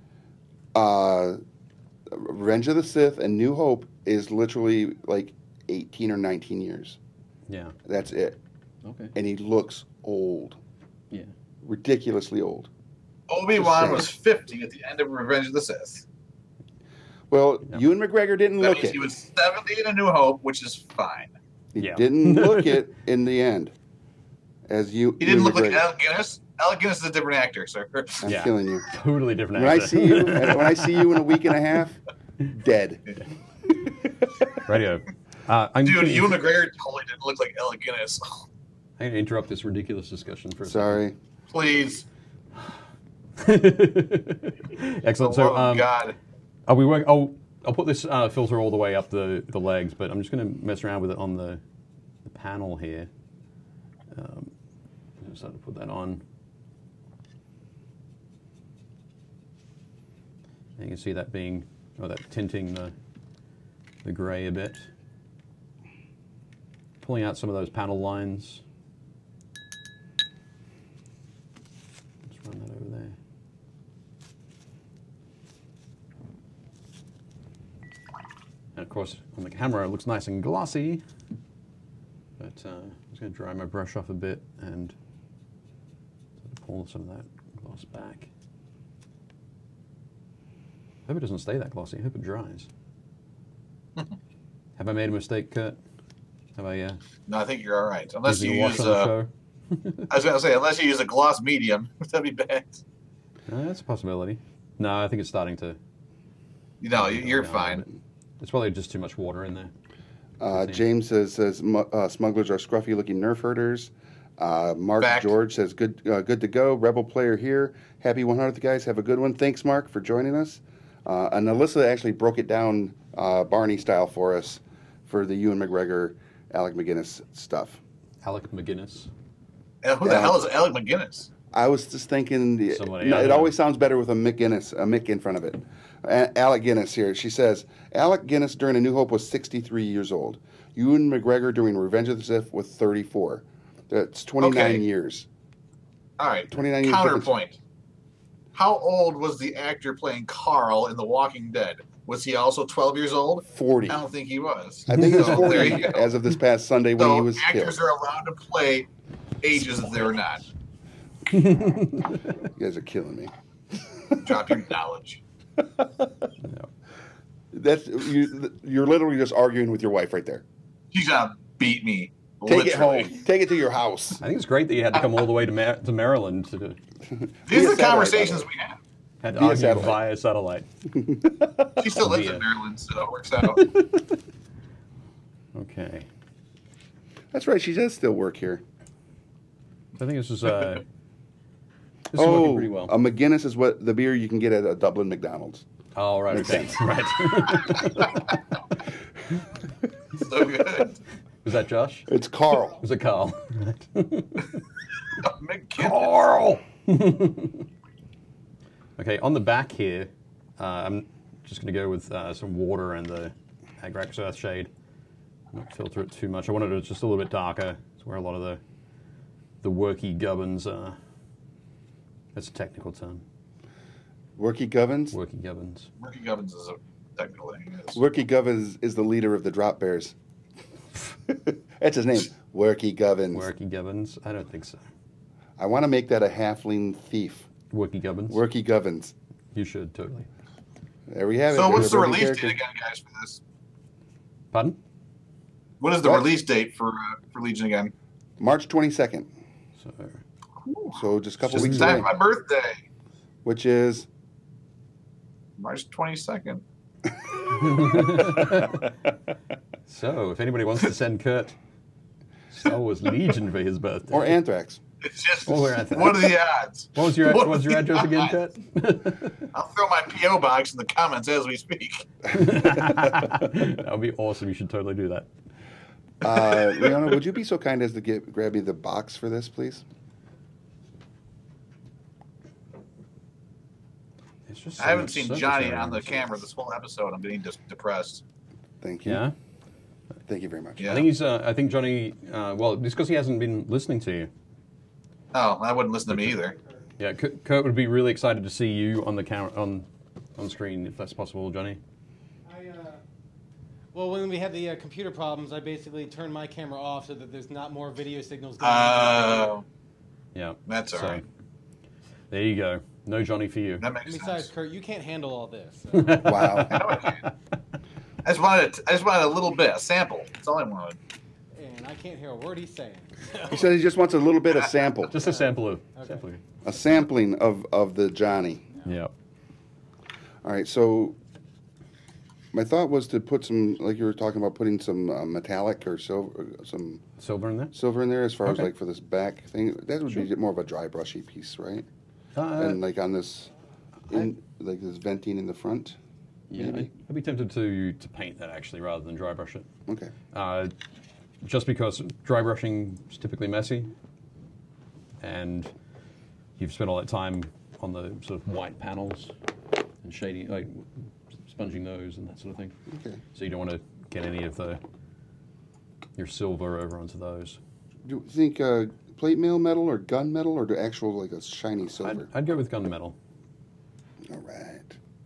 Revenge of the Sith and New Hope is literally like 18 or 19 years. Yeah. That's it. Okay. And he looks old, Yeah. ridiculously old. Obi-Wan was 50 at the end of Revenge of the Sith. Well, Yep. Ewan McGregor didn't That look means it. he was 70 in A New Hope, which is fine. He Yeah. didn't look it in the end. As you, He didn't Ewan look like McGregor. Alec Guinness. Alec Guinness is a different actor, sir. I'm Yeah. killing you. Totally different When I actor. see you, when I see you in a week and a half, dead. Radio. I'm Dude, gonna, Ewan McGregor totally didn't look like Alec Guinness. I'm going to interrupt this ridiculous discussion for a Sorry. Please. second. Excellent. For the So, love of God. I'll put this filter all the way up the legs, but I'm just going to mess around with it on the panel here. Just have to put that on. And you can see that being, that tinting the grey a bit. Pulling out some of those panel lines. Let's run that over there. And of course, on the camera, it looks nice and glossy. But I'm just going to dry my brush off a bit and pull some of that gloss back. I hope it doesn't stay that glossy. I hope it dries. Have I made a mistake, Kurt? Have I No, I think you're all right. Unless using you a wash use, on the show? I was going to say, unless you use a gloss medium, that'd be bad. That's a possibility. No, I think it's starting to... No, you're go down a fine. bit. It's probably just too much water in there. James says smugglers are scruffy-looking nerf herders. Mark Fact. George says good to go. Rebel player here. Happy 100th, guys. Have a good one. Thanks, Mark, for joining us. And Alyssa actually broke it down Barney style for us for the Ewan McGregor, Alec McGuinness stuff. Alec McGuinness. And who the hell is Alec McGuinness? I was just thinking, Somebody, I it don't always sounds better with a Mick in front of it. Alec Guinness here. She says, Alec Guinness during A New Hope was 63 years old. Ewan McGregor during Revenge of the Sith was 34. That's 29 years. All right. 29 years Counterpoint. How old was the actor playing Carl in The Walking Dead? Was he also 12 years old? 40. I don't think he was. I think he was So, there you 40 go. as of this past Sunday when he was actors killed. are allowed to play ages that they're not. You guys are killing me. Drop your knowledge. You're literally just arguing with your wife right there. She's gonna beat me. Take literally. it home. Take it to your house. I think it's great that you had to come all the way to Maryland to These are the satellite, conversations we have. had to Via argue satellite. via satellite. She still lives Via. in Maryland, so it works out. Okay. That's right. She does still work here. I think this is working pretty well. A McGuinness is what the beer you can get at a Dublin McDonald's. Oh, right. Makes Okay. sense. Right. So good. Was that Josh? It's Carl. Was it Carl? McGinnis. Carl! Okay, on the back here, I'm just going to go with some water and the Agrax Earthshade. Not filter it too much. I wanted it just a little bit darker. It's where a lot of the worky gubbins are. That's a technical term. Worky Govins. Worky gubbins. Murky Gubbins is a technical thing. Yes. Worky Govins is the leader of the Drop Bears. That's his name. Worky Govins. Worky gubbins? I don't think so. I want to make that a halfling thief. Worky gubbins? Worky Govins. You should, totally. There we have it. So There's what's a the working release character. date again, guys, for this? Pardon? What is the What? release date for Legion again? March 22nd. So, So just a couple Just in weeks time away. for my birthday, Which is March 22nd. so if anybody wants to send Kurt Star Wars Legion for his birthday. or Anthrax. It's just Well, we're at that. what are the odds? What was your What address are the again, odds? Kurt? I'll throw my PO box in the comments as we speak. That would be awesome. You should totally do that. Leona, would you be so kind as to grab me the box for this, please? It's just so I haven't much seen surface Johnny area. on the camera this whole episode. I'm getting depressed. Thank you. Yeah? Thank you very much. Yeah. I think he's. I think Johnny. Well, it's because he hasn't been listening to you. Oh, I wouldn't listen to me either. Yeah, Kurt would be really excited to see you on the camera on screen if that's possible, Johnny. Well, when we had the computer problems, I basically turned my camera off so that there's not more video signals going. Oh, Yeah, that's all right. There you go. No Johnny for you. That makes Besides, sense. Kurt, you can't handle all this. so. Wow. I know I can. I just wanted a little bit, a sample. That's all I wanted. And I can't hear a word he's saying. He said he just wants a little bit of sample. Just a sample of. Okay. A sampling of the Johnny. Yeah. All right, so my thought was to put some, like you were talking about, putting some metallic or some Silver in there. silver in there as far as Okay. like for this back thing. That would be more of a dry brushy piece, right? And like on this, like this venting in the front. Yeah, maybe? I'd be tempted to paint that actually rather than dry brush it. Okay. Just because dry brushing is typically messy, and you've spent all that time on the sort of white panels and shading, like sponging those and that sort of thing. Okay. So you don't want to get any of your silver over onto those. Do you think plate mail metal or gun metal or the actual like a shiny silver? I'd go with gunmetal. All right.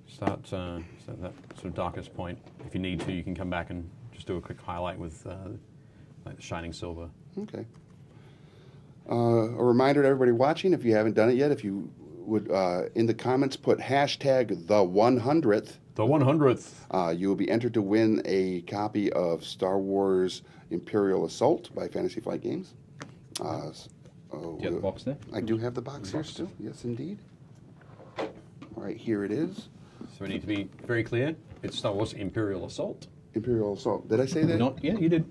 Start that sort of darkest point. If you need to, you can come back and just do a quick highlight with like the shining silver. Okay. A reminder to everybody watching, if you haven't done it yet, if you would in the comments put hashtag the 100th. The 100th. You will be entered to win a copy of Star Wars Imperial Assault by Fantasy Flight Games. Do you have the box there? I do have the box here still. Yes, indeed. All right, here it is. So we need to be very clear. It's Star Wars Imperial Assault. Imperial Assault. Did I say that? Yeah, you did.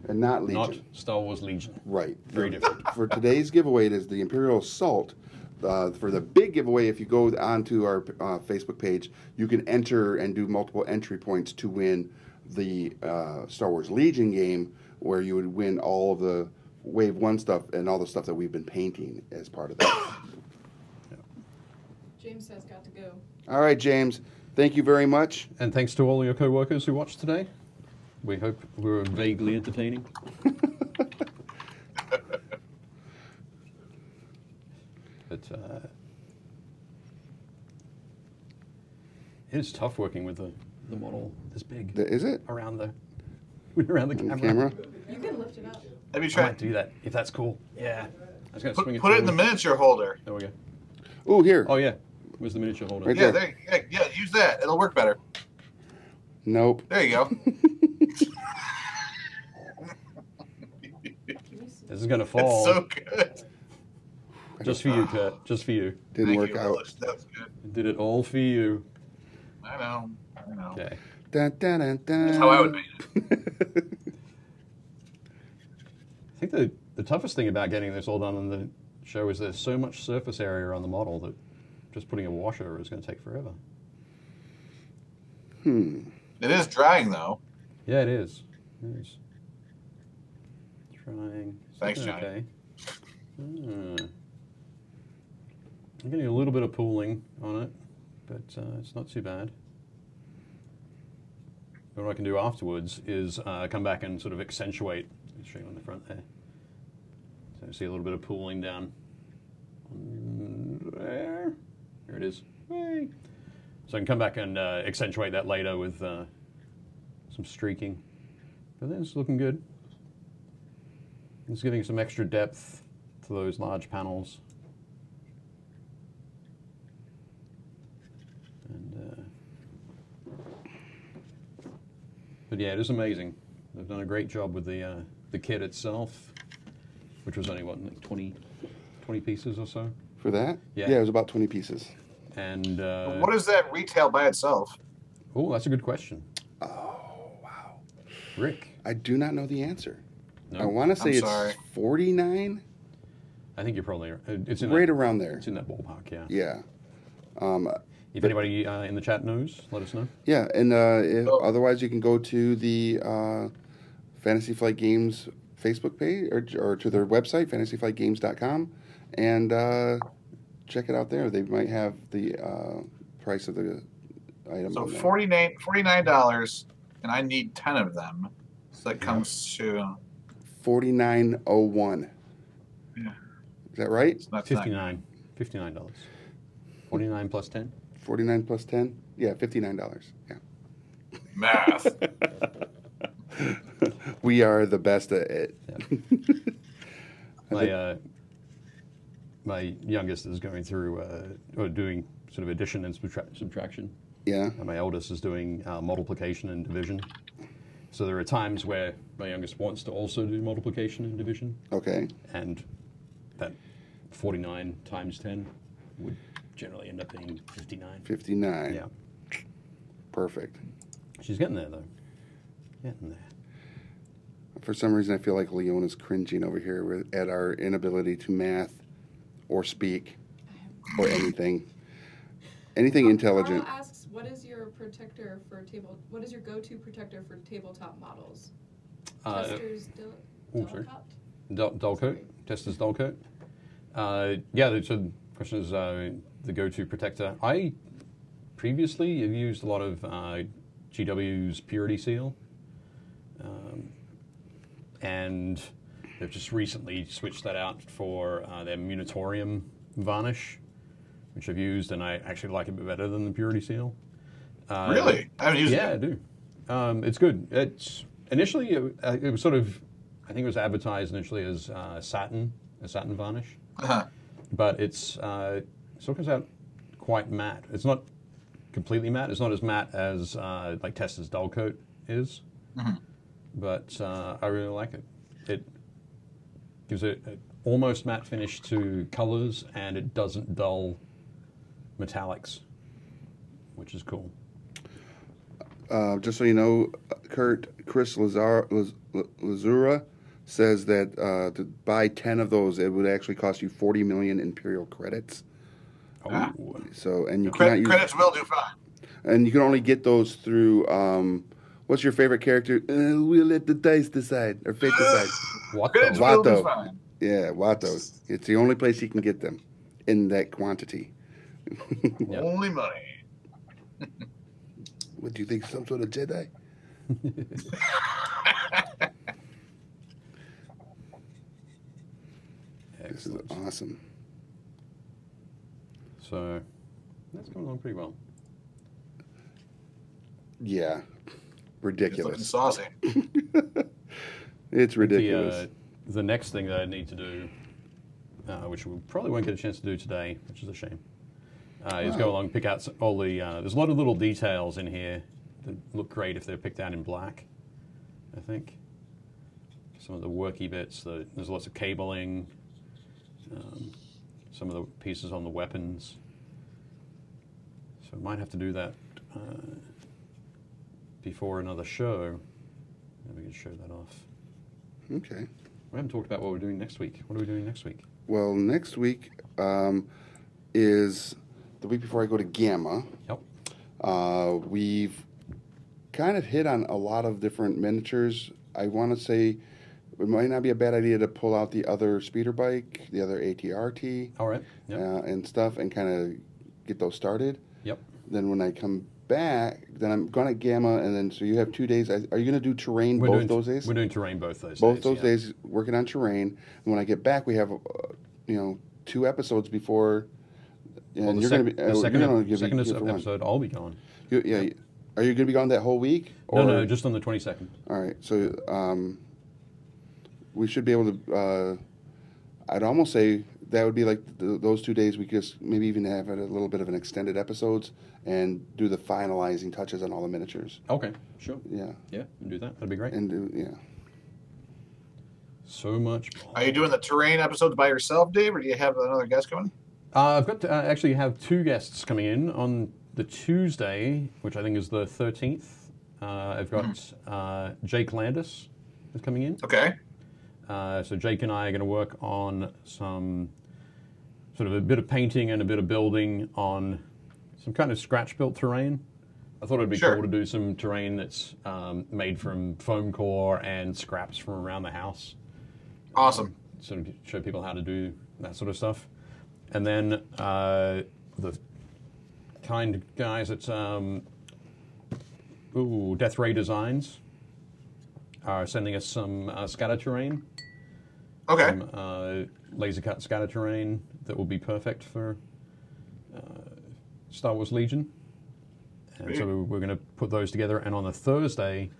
And not Legion. Not Star Wars Legion. Right. Very different. For today's giveaway, it is the Imperial Assault. For the big giveaway, if you go onto our Facebook page, you can enter and do multiple entry points to win the Star Wars Legion game, where you would win all of the Wave 1 stuff and all the stuff that we've been painting as part of that. James has got to go. All right, James. Thank you very much. And thanks to all your co-workers who watched today. We hope we were vaguely entertaining. But it is tough working with the model this big. Is it? Around the camera. Camera? You can lift it up. Have you I tried? might do that if that's cool. Yeah. I was going to swing it. Put it in the forward. miniature holder. There we go. Oh, here. Oh yeah. Where's the miniature holder? Right Yeah, there. yeah, use that. It'll work better. Nope. There you go. This is going to It's fall. so good. Just for you, Kurt. Just for you. Didn't Thank work you, out. Willis. That was good. Did it all for you. I know. Okay. Dun, dun, dun, dun. That's how I would paint it. I think the toughest thing about getting this all done on the show is there's so much surface area on the model that just putting a washer is going to take forever. It is drying though. Yeah, it is. It is. Trying. Thanks, Something Johnny. okay. I'm getting a little bit of pooling on it, but it's not too bad. What I can do afterwards is come back and sort of accentuate. Let's show you on the front there. So you see a little bit of pooling down there. Here it is. Hey. So I can come back and accentuate that later with some streaking. But then it's looking good. It's giving some extra depth to those large panels. And, but yeah, it is amazing. They've done a great job with the kit itself, which was only, what, like 20 pieces or so? For that? Yeah. Yeah, it was about 20 pieces. And What does that retail by itself? oh, that's a good question. Oh, wow. Rick, I do not know the answer. no? I want to say I'm it's sorry. 49, I think you're probably it's in right that, around there. it's in that ballpark. Yeah. Yeah. If anybody in the chat knows, let us know. Yeah, and Oh. otherwise you can go to the Fantasy Flight Games Facebook page or to their website, fantasyflightgames.com, and check it out there. They might have the price of the item. So on there. $49, and I need 10 of them. So that comes to $49.01. Yeah. Is that right? it's not $59. $49 plus 10. 49 plus 10? Yeah, $59. Yeah. math. We are the best at it. Yeah. My youngest is going through or doing sort of addition and subtraction. Yeah. And my eldest is doing multiplication and division. So there are times where my youngest wants to also do multiplication and division, Okay. and that 49 times 10 would generally end up being 59. 59. Yeah. Perfect. She's getting there, though. Getting there. For some reason, I feel like Leona's cringing over here at our inability to math or speak or anything. Anything intelligent. Carl asks, what is your protector for table? What is your go-to protector for tabletop models? Testers sorry. Delcott? Dull coat. Tester's dull coat. Yeah, so the question is the go-to protector. I previously have used a lot of GW's Purity Seal. And they've just recently switched that out for their Munitorium varnish, which I've used, and I actually like it a bit better than the Purity Seal. Really? I haven't used Yeah, I it. do. It's good. It's initially it was sort of, I think it was advertised initially as a satin varnish, Uh-huh. but it's still comes out quite matte. It's not completely matte. It's not as matte as like Testa's Dull Coat is, but I really like it. It gives it an almost matte finish to colors, and it doesn't dull metallics, which is cool. Just so you know, Chris Lazura says that to buy 10 of those, it would actually cost you 40 million Imperial credits. Ah. So, and you cannot use, Credits will do fine. and you can only get those through What's your favorite character? We'll let the dice decide, or fate decide. What Credits the? will be Watto. fine. Yeah, Watto. It's the only place you can get them in that quantity. Yep. Only money. What do you think? Some sort of Jedi? This is Excellent. awesome. So that's going along pretty well. Yeah, It's looking ridiculous. saucy. It's ridiculous. The next thing that I need to do, which we probably won't get a chance to do today, which is a shame, is go along and pick out all the. There's a lot of little details in here that look great if they're picked out in black. I think some of the worky bits. There's lots of cabling. Some of the pieces on the weapons. So I might have to do that before another show. Maybe we can show that off. Okay. We haven't talked about what we're doing next week. What are we doing next week? Well, next week is the week before I go to Gamma. Yep. We've kind of hit on a lot of different miniatures. I want to say it might not be a bad idea to pull out the other speeder bike, the other ATRT, All right. Yep. and stuff, and kind of get those started. Yep. Then when I come back, then I'm going to Gamma, and then so you have 2 days. Are you going to do terrain both those days? We're doing terrain both those days. Both those yeah. days working on terrain. And when I get back, we have 2 episodes before. And Well, the you're going to be the second, you're gonna give second me here for one. episode, I'll be gone. Yeah. Are you going to be gone that whole week? Or? No, just on the 22nd. All right. So we should be able to. I'd almost say that would be like those 2 days. We could just maybe even have a little bit of an extended episodes and do the finalizing touches on all the miniatures. Okay, sure. Yeah. Yeah, we'll do that. That'd be great. And do So much. Are you doing the terrain episodes by yourself, Dave, or do you have another guest coming? I've got to actually have 2 guests coming in on the Tuesday, which I think is the 13th. I've got Jake Landis is coming in. Okay. So Jake and I are going to work on some sort of a bit of painting and a bit of building on some kind of scratch-built terrain. I thought it'd be Sure. cool to do some terrain that's made from foam core and scraps from around the house. Awesome. Sort of show people how to do that sort of stuff. And then the kind guys at Death Ray Designs are sending us some scatter terrain. Okay. Some laser cut scatter terrain that will be perfect for Star Wars Legion. And so we're going to put those together. And on the Thursday,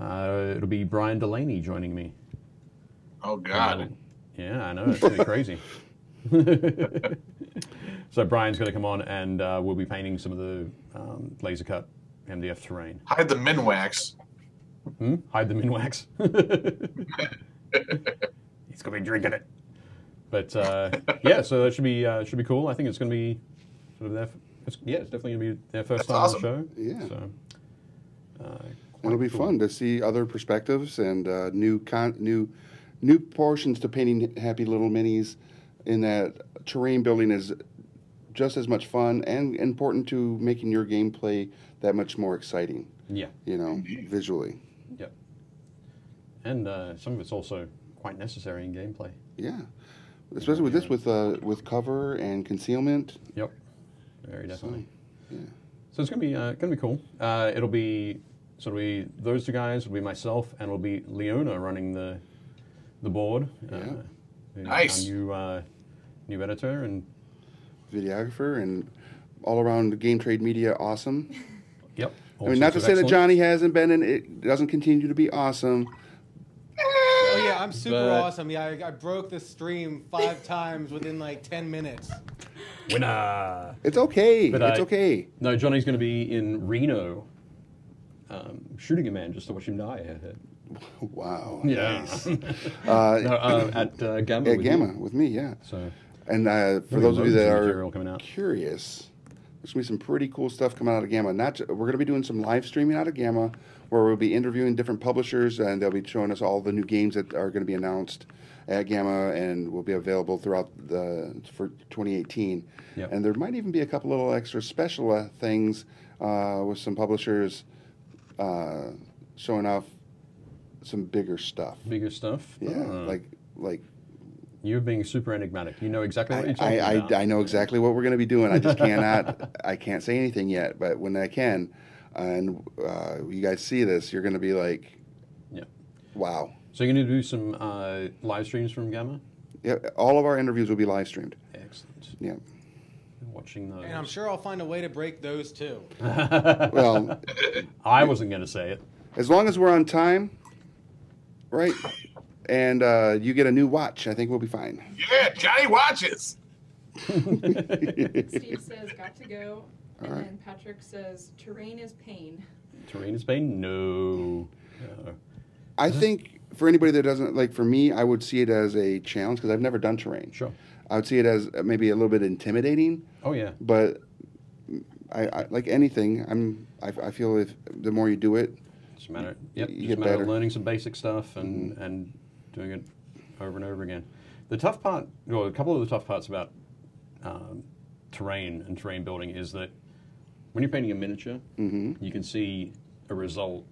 it'll be Brian Delaney joining me. Oh, God. Yeah, I know. It's really crazy. So Brian's going to come on and we'll be painting some of the laser cut MDF terrain. Hide the Minwax. Hide the Minwax. He's going to be drinking it. But yeah, so that should be cool. I think it's going to be sort of it's definitely going to be their first time awesome. on the show. Yeah. So, It'll be fun to see other perspectives and new portions to Painting Happy Little Minis. In that terrain building is just as much fun and important to making your gameplay that much more exciting. Yeah. Visually. Yep. And some of it's also quite necessary in gameplay. Yeah, especially with this with cover and concealment. Yep. Very definitely. Yeah. So it's gonna be cool. It'll be those 2 guys. It'll be myself, and it'll be Leona running the board. Yeah. Nice. Our new editor and Videographer and all around Game Trade Media, awesome. yep. I mean, not to say that Johnny hasn't been, and it doesn't continue to be awesome. Oh yeah, I'm super But- awesome. Yeah, I broke the stream 5 times within like 10 minutes. Winner. It's okay. But It's okay. No, Johnny's going to be in Reno, shooting a man just to watch him die. Wow. Yeah. Nice. At Gamma. At with Gamma you. with me, yeah. So And for There'll those be of you loads that of are material coming out. curious, there's going to be some pretty cool stuff coming out of Gamma. We're going to be doing some live streaming out of Gamma, where we'll be interviewing different publishers, and they'll be showing us all the new games that are going to be announced at Gamma and will be available throughout for 2018. Yep. And there might even be a couple little extra special things with some publishers showing off some bigger stuff. Bigger stuff. Yeah, Ah. like You're being super enigmatic. You know exactly what you're talking about. I know exactly what we're going to be doing. I just cannot. I can't say anything yet. But when I can, and you guys see this, you're going to be like, Yeah. wow. So you're going to do some live streams from Gamma? Yeah, all of our interviews will be live streamed. Excellent. Yeah. Watching those. And I'm sure I'll find a way to break those too. Well, I wasn't going to say it. as long as we're on time, right? And you get a new watch, I think we'll be fine. Yeah, Johnny watches. Steve says, got to go. And All right. then Patrick says, terrain is pain. Terrain is pain? No. I think for anybody that doesn't, like for me, I would see it as a challenge because I've never done terrain. Sure. I would see it as maybe a little bit intimidating, Oh, yeah. but I like anything, I feel if the more you do it, It's a matter, yep, You just get a matter better. of learning some basic stuff and doing it over and over again. The tough part, well, a couple of the tough parts about terrain and terrain building is that when you're painting a miniature, you can see a result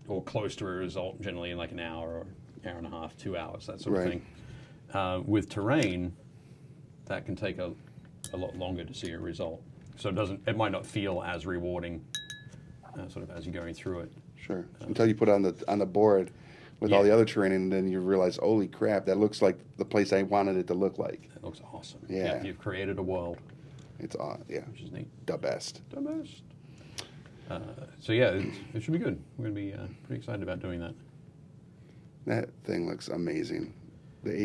or close to a result generally in like an hour or hour and a half, 2 hours, that sort of Right. thing. With terrain, that can take a lot longer to see a result. So it might not feel as rewarding sort of as you're going through it. sure, until you put it on the board with all Yeah. the other terrain, and then you realize, holy crap, that looks like the place I wanted it to look like. It looks awesome. Yeah. You've created a world, It's yeah, which is neat. the best. The best. So yeah, it should be good. We're going to be pretty excited about doing that. That thing looks amazing. The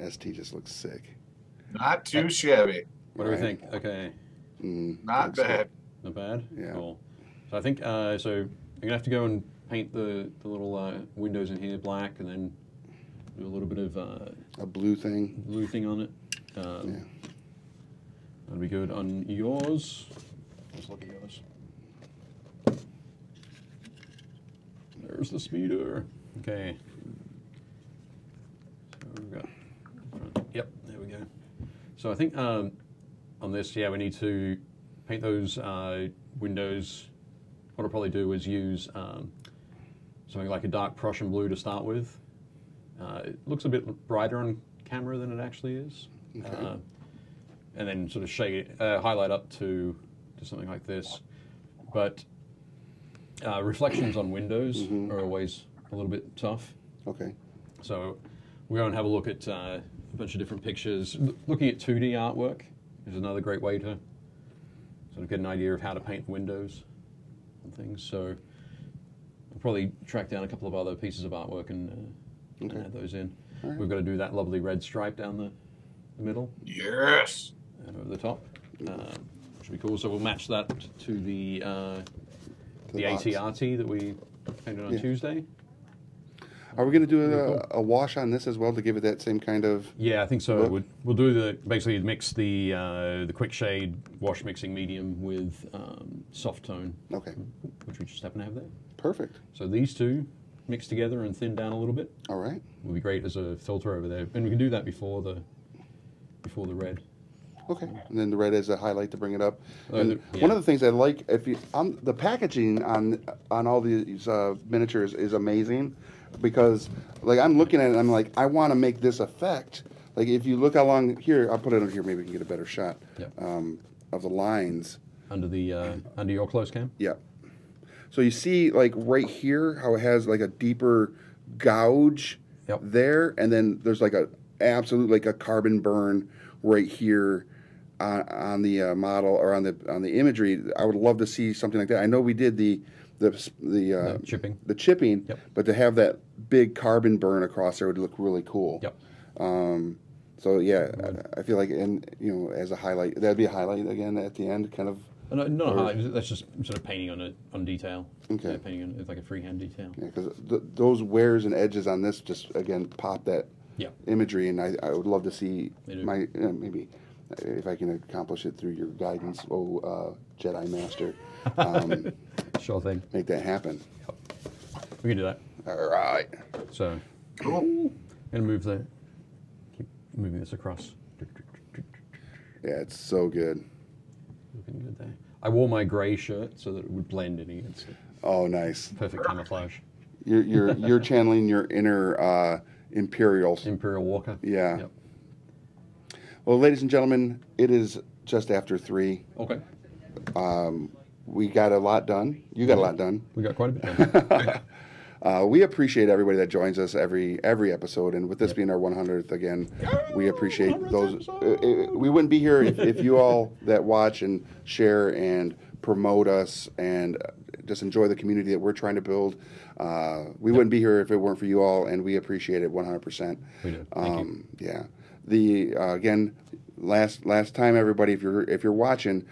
ST just looks sick. Not too shabby. What do we Right. think? Okay, Not Looks good. bad. not bad. Yeah. Cool. So I think so. You're gonna have to go and paint the little windows in here black, and then do a little bit of A blue thing. blue thing on it. Yeah. That'll be good on yours. Let's look at yours. There's the speeder. Okay. So we've got. Yep, there we go. So I think on this, yeah, we need to paint those windows. What I'll probably do is use something like a dark Prussian blue to start with. It looks a bit brighter on camera than it actually is. Okay. And then sort of highlight up to something like this. But reflections on windows are always a little bit tough. Okay. So we're going to have a look at a bunch of different pictures. Looking at 2D artwork is another great way to sort of get an idea of how to paint windows and things. So I'll probably track down a couple of other pieces of artwork and add those in. All right. We've got to do that lovely red stripe down the middle Yes. and over the top. Should be cool. So we'll match that to the box. ATRT that we painted on Yeah. Tuesday. Are we going to do a wash on this as well to give it that same kind of? Yeah, I think so. Look. We'll do basically mix the quick shade wash mixing medium with soft tone, Okay. which we just happen to have there. Perfect. So these two mixed together and thinned down a little bit All right. will be great as a filter over there, and we can do that before the red. Okay. And then the red is a highlight to bring it up. Oh, And yeah. one of the things I like, if you on the packaging on all these miniatures is amazing, because like I'm looking at it, and I'm like, I want to make this effect. Like if you look along here, I'll put it over here. Maybe we can get a better shot Yep. of the lines. Under your close cam. Yep. So you see, like right here, how it has like a deeper gouge Yep. there, and then there's like a absolute like a carbon burn right here on the model or on the imagery. I would love to see something like that. I know we did the Chipping. the chipping, Yep. but to have that big carbon burn across there would look really cool. Yep. So yeah, I feel like, and you know, as a highlight, that'd be a highlight again at the end, kind of. No, not a highlight. That's just sort of painting on detail. Okay. Yeah, painting on like a freehand detail. Yeah, because those wears and edges on this just again pop that Yeah. imagery, and I would love to see They do. my maybe if I can accomplish it through your guidance, Jedi Master, Sure thing. make that happen. We can do that. All right. So, Cool. I'm gonna keep moving this across. Yeah, it's so good. Looking good there. I wore my grey shirt so that it would blend in against it. Oh, nice. Perfect camouflage. You're channeling your inner Imperials. Imperial Walker. Yeah. Yep. Well, ladies and gentlemen, it is just after 3. Okay. We got a lot done. You got a lot done. We got quite a bit done. We appreciate everybody that joins us every episode, and with this being our 100th again, we appreciate those. We wouldn't be here if you all that watch and share and promote us and just enjoy the community that we're trying to build. We wouldn't be here if it weren't for you all, and we appreciate it 100%. We do. Thank you. Yeah. The again, last time, everybody, if you're watching,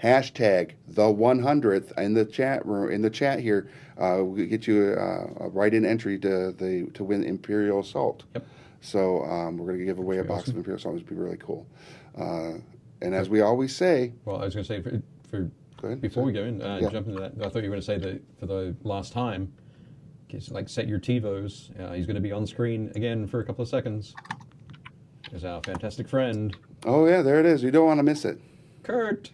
hashtag the 100th in the chat room, in the chat here. We get you a write-in entry to win Imperial Assault. Yep. So we're going to give away a box of Imperial Assault, which would be really cool. And as we always say, well, I was going to say before we go in, jump into that. I thought you were going to say that for the last time, like set your TiVos. He's going to be on screen again for a couple of seconds. Is our fantastic friend. Oh yeah, there it is. You don't want to miss it. Kurt.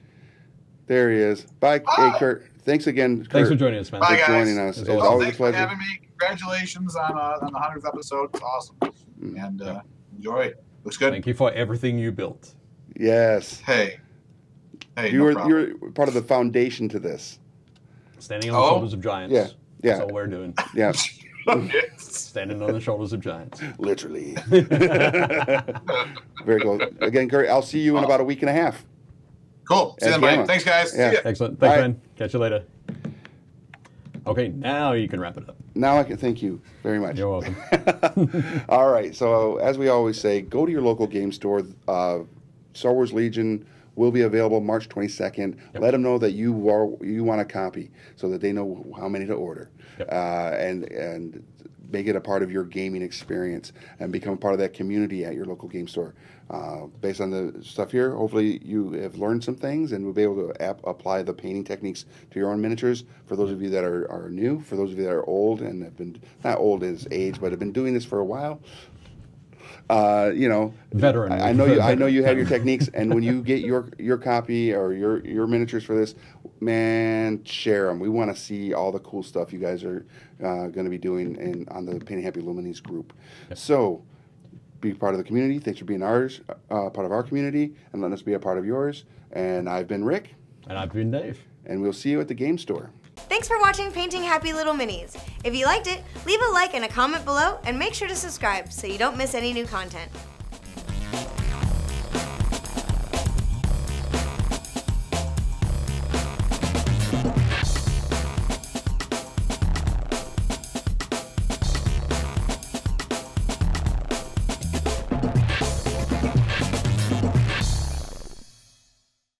There he is. Bye, hey Kurt. Thanks again, Kurt. Thanks for joining us, man. Bye, for guys. joining us. It's Well, always a thanks pleasure. for having me. Congratulations on the 100th episode. It's awesome. And enjoy. Looks good. Thank you for everything you built. Yes. Hey, You're problem. part of the foundation to this. Standing on the shoulders of giants. Yeah. That's all we're doing. Yeah. Standing on the shoulders of giants. Literally. Very cool. Again, Kurt, I'll see you in about a week and a half. Cool. See you then, buddy. Thanks, guys. Yeah. See ya. Excellent. Thanks, All right. man. Catch you later. Okay, now you can wrap it up. Now I can thank you very much. You're welcome. All right. So as we always say, go to your local game store. Star Wars Legion will be available March 22nd. Yep. Let them know that you want a copy so that they know how many to order. Yep. And make it a part of your gaming experience and become part of that community at your local game store. Based on the stuff here, hopefully you have learned some things and will be able to apply the painting techniques to your own miniatures. For those of you that are new, for those of you that are old and have been, not old as age, but have been doing this for a while, veteran. I know you have your techniques, and when you get your copy or your miniatures for this, man, share them. We want to see all the cool stuff you guys are going to be doing on the Painting Happy Lil Minis group. Yep. So, be part of the community. Thanks for being part of our community, and letting us be a part of yours. And I've been Rick. And I've been Dave. And we'll see you at the game store. Thanks for watching Painting Happy Little Minis. If you liked it, leave a like and a comment below, and make sure to subscribe so you don't miss any new content.